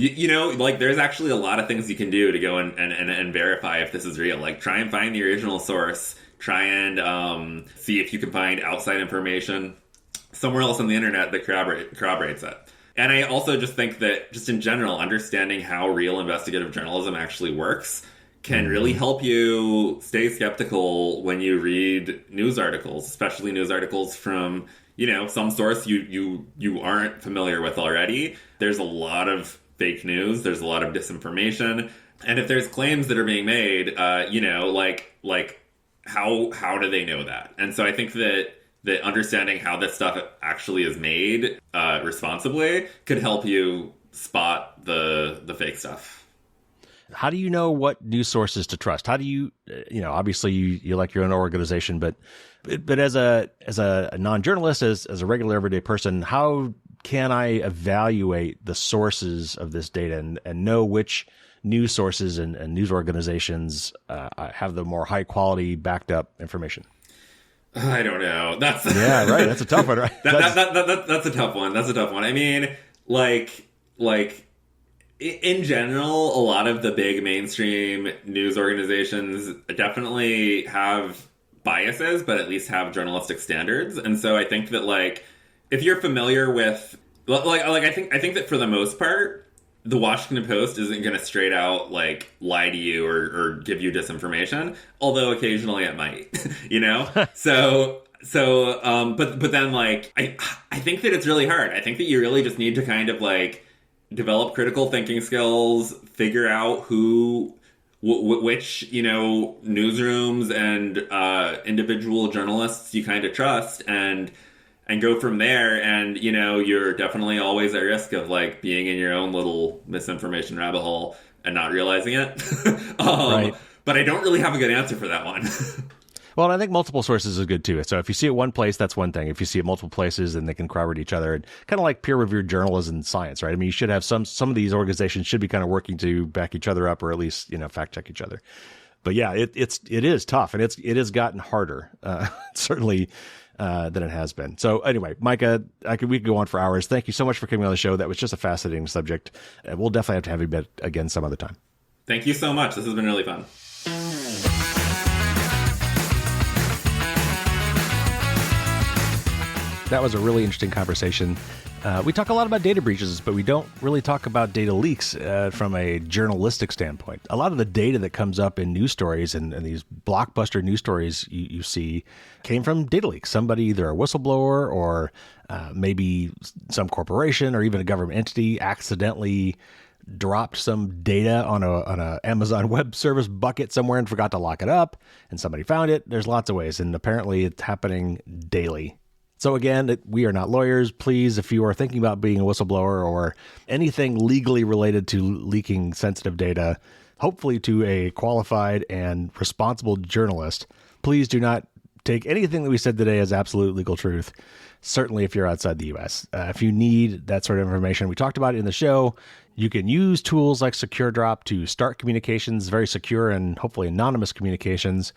you know, like there's actually a lot of things you can do to go and verify if this is real. Like try and find the original source, try and see if you can find outside information somewhere else on the internet that corroborates it. And I also just think that, just in general, understanding how real investigative journalism actually works can really help you stay skeptical when you read news articles, especially news articles from, you know, some source you aren't familiar with already. There's a lot of fake news. There's a lot of disinformation. And if there's claims that are being made, you know, like how do they know that? And so I think that understanding how this stuff actually is made responsibly could help you spot the fake stuff. How do you know what news sources to trust? How do you, obviously you like your own organization, but as a non-journalist, as a regular everyday person, how can I evaluate the sources of this data and know which news sources and news organizations have the more high quality backed up information? I don't know. Yeah, right. That's a tough one, right? That's a tough one. That's a tough one. I mean, like in general, a lot of the big mainstream news organizations definitely have biases, but at least have journalistic standards. And so I think that, like, if you're familiar with, I think that for the most part, the Washington Post isn't going to straight out, like, lie to you or give you disinformation, although occasionally it might, but then, like, I think that it's really hard. I think that you really just need to kind of, like, develop critical thinking skills, figure out which, newsrooms and individual journalists you kind of trust, and go from there. And, you're definitely always at risk of, like, being in your own little misinformation rabbit hole and not realizing it. Right. But I don't really have a good answer for that one. Well, I think multiple sources is good too. So if you see it one place, that's one thing. If you see it multiple places, then they can corroborate each other. And kind of like peer-reviewed journalism and science, right? I mean, you should have some of these organizations should be kind of working to back each other up, or at least, fact check each other. But yeah, it is tough, and it has gotten harder, certainly, than it has been. So anyway, Micah, we could go on for hours. Thank you so much for coming on the show. That was just a fascinating subject. We'll definitely have to have you back again some other time. Thank you so much. This has been really fun. That was a really interesting conversation. We talk a lot about data breaches, but we don't really talk about data leaks from a journalistic standpoint. A lot of the data that comes up in news stories and these blockbuster news stories you see came from data leaks. Somebody, either a whistleblower or maybe some corporation or even a government entity, accidentally dropped some data on a Amazon Web Service bucket somewhere and forgot to lock it up, and somebody found it. There's lots of ways, and apparently it's happening daily. So again, we are not lawyers. Please, if you are thinking about being a whistleblower or anything legally related to leaking sensitive data, hopefully to a qualified and responsible journalist, please do not take anything that we said today as absolute legal truth, certainly if you're outside the U.S. If you need that sort of information, we talked about it in the show. You can use tools like SecureDrop to start communications, very secure and hopefully anonymous communications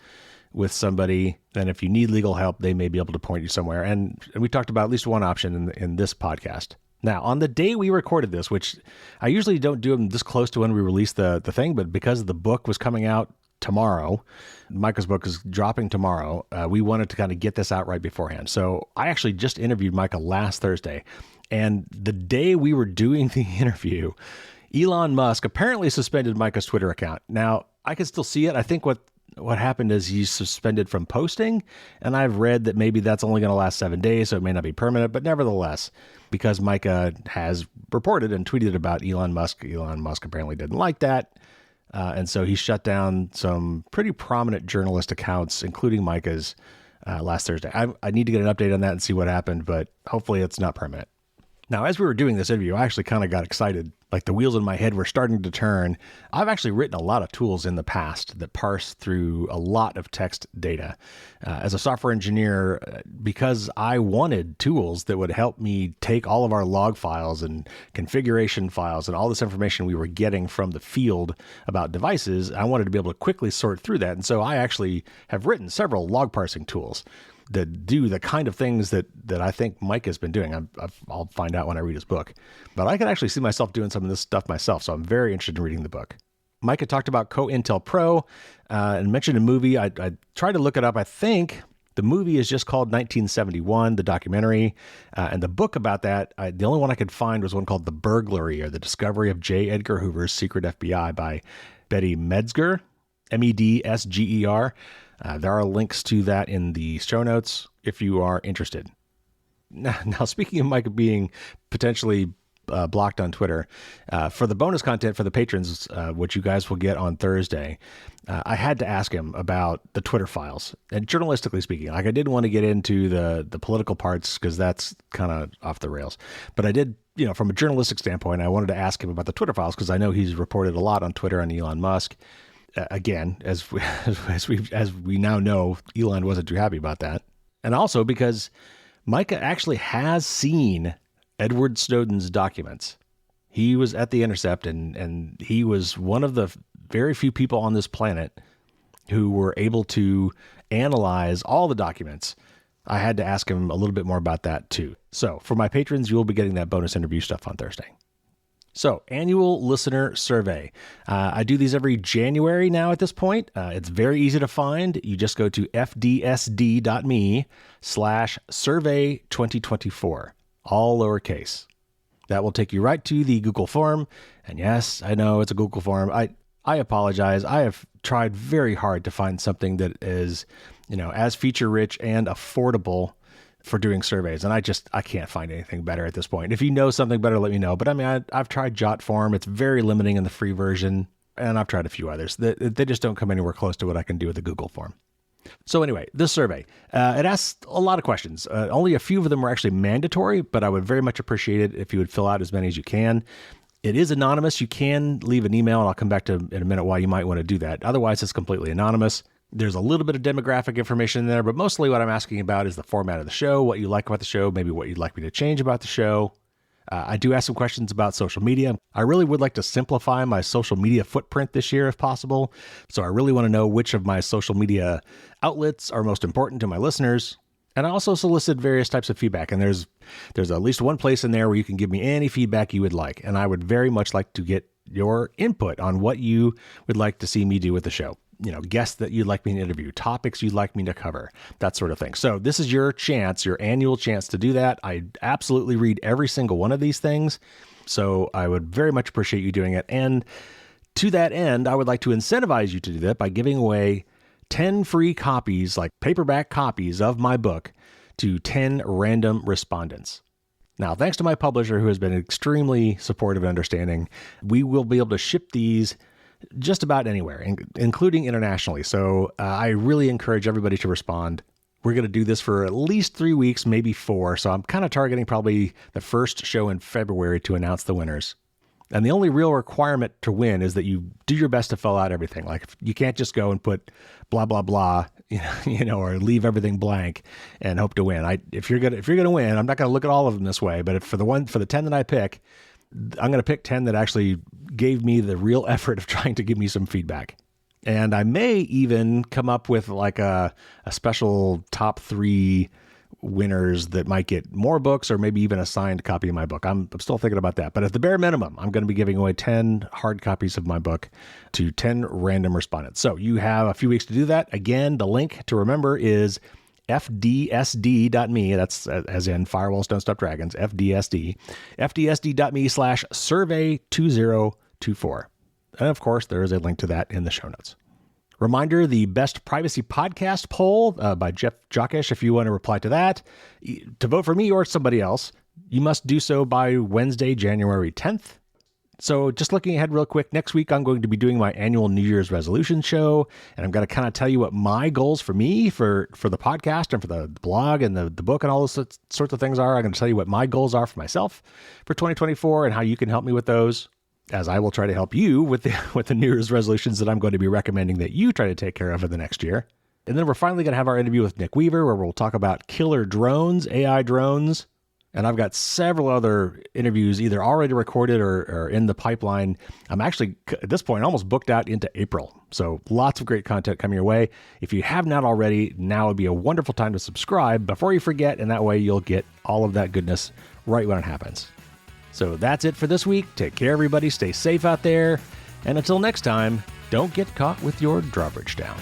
with somebody. Then if you need legal help, they may be able to point you somewhere. And we talked about at least one option in this podcast. Now, on the day we recorded this, which I usually don't do them this close to when we release the thing, but because the book was coming out tomorrow, Micah's book is dropping tomorrow, we wanted to kind of get this out right beforehand. So I actually just interviewed Micah last Thursday. And the day we were doing the interview, Elon Musk apparently suspended Micah's Twitter account. Now, I can still see it. I think what happened is he's suspended from posting, and I've read that maybe that's only going to last 7 days, so it may not be permanent, but nevertheless, because Micah has reported and tweeted about Elon Musk apparently didn't like that, and so he shut down some pretty prominent journalist accounts, including Micah's, last Thursday. I need to get an update on that and see what happened, but hopefully it's not permanent. Now, as we were doing this interview, I actually kind of got excited. Like the wheels in my head were starting to turn. I've actually written a lot of tools in the past that parse through a lot of text data. As a software engineer, because I wanted tools that would help me take all of our log files and configuration files and all this information we were getting from the field about devices, I wanted to be able to quickly sort through that. And so I actually have written several log parsing tools that do the kind of things that I think Mike has been doing. I'll find out when I read his book. But I can actually see myself doing some of this stuff myself, so I'm very interested in reading the book. Mike had talked about CoIntel Pro and mentioned a movie. I tried to look it up. I think the movie is just called 1971, the documentary. And the book about that, the only one I could find was one called The Burglary, or The Discovery of J. Edgar Hoover's Secret FBI by Betty Medsger, Medsger. There are links to that in the show notes if you are interested. Now, speaking of Mike being potentially blocked on Twitter, for the bonus content for the patrons, which you guys will get on Thursday, I had to ask him about the Twitter files. And journalistically speaking, like I didn't want to get into the political parts because that's kind of off the rails. But I did from a journalistic standpoint, I wanted to ask him about the Twitter files because I know he's reported a lot on Twitter on Elon Musk. Again, as we now know, Elon wasn't too happy about that. And also because Micah actually has seen Edward Snowden's documents. He was at the Intercept, and he was one of the very few people on this planet who were able to analyze all the documents. I had to ask him a little bit more about that too. So for my patrons, you will be getting that bonus interview stuff on Thursday. So annual listener survey. I do these every January now at this point. It's very easy to find. You just go to fdsd.me/survey2024, all lowercase. That will take you right to the Google form. And yes, I know it's a Google form. I apologize. I have tried very hard to find something that is, as feature rich and affordable for doing surveys. And I can't find anything better at this point. If you know something better, let me know. But I mean, I've tried JotForm. It's very limiting in the free version. And I've tried a few others. They just don't come anywhere close to what I can do with the Google form. So anyway, this survey, it asks a lot of questions. Only a few of them are actually mandatory, but I would very much appreciate it if you would fill out as many as you can. It is anonymous. You can leave an email, and I'll come back to in a minute why you might want to do that. Otherwise, it's completely anonymous. There's a little bit of demographic information in there, but mostly what I'm asking about is the format of the show, what you like about the show, maybe what you'd like me to change about the show. I do ask some questions about social media. I really would like to simplify my social media footprint this year if possible. So I really want to know which of my social media outlets are most important to my listeners. And I also solicit various types of feedback. And there's at least one place in there where you can give me any feedback you would like. And I would very much like to get your input on what you would like to see me do with the show. Guests that you'd like me to interview, topics you'd like me to cover, that sort of thing. So this is your chance, your annual chance to do that. I absolutely read every single one of these things. So I would very much appreciate you doing it. And to that end, I would like to incentivize you to do that by giving away 10 free copies, like paperback copies of my book, to 10 random respondents. Now, thanks to my publisher, who has been extremely supportive and understanding, we will be able to ship these just about anywhere, including internationally. So I really encourage everybody to respond. We're going to do this for at least 3 weeks, maybe 4. So I'm kind of targeting probably the first show in February to announce the winners. And the only real requirement to win is that you do your best to fill out everything. Like you can't just go and put blah, blah, blah, or leave everything blank and hope to win. If you're going to win, I'm not going to look at all of them this way, but for the 10 that I pick, I'm going to pick 10 that actually gave me the real effort of trying to give me some feedback. And I may even come up with like a special top 3 winners that might get more books or maybe even a signed copy of my book. I'm still thinking about that. But at the bare minimum, I'm going to be giving away 10 hard copies of my book to 10 random respondents. So you have a few weeks to do that. Again, the link to remember is fdsd.me, that's as in Firewalls Don't Stop Dragons, fdsd.me/survey2024. And of course, there is a link to that in the show notes. Reminder, the Best Privacy Podcast poll by Jeff Jockish, if you want to reply to that, to vote for me or somebody else, you must do so by Wednesday, January 10th. So just looking ahead real quick, next week I'm going to be doing my annual New Year's resolution show, and I'm going to kind of tell you what my goals for me, for the podcast and for the blog and the book and all those sorts of things are. I'm going to tell you what my goals are for myself for 2024 and how you can help me with those, as I will try to help you with the New Year's resolutions that I'm going to be recommending that you try to take care of in the next year. And then we're finally going to have our interview with Nick Weaver, where we'll talk about killer drones, AI drones. And I've got several other interviews either already recorded or in the pipeline. I'm actually, at this point, almost booked out into April. So lots of great content coming your way. If you have not already, now would be a wonderful time to subscribe before you forget, and that way you'll get all of that goodness right when it happens. So that's it for this week. Take care, everybody. Stay safe out there. And until next time, don't get caught with your drawbridge down.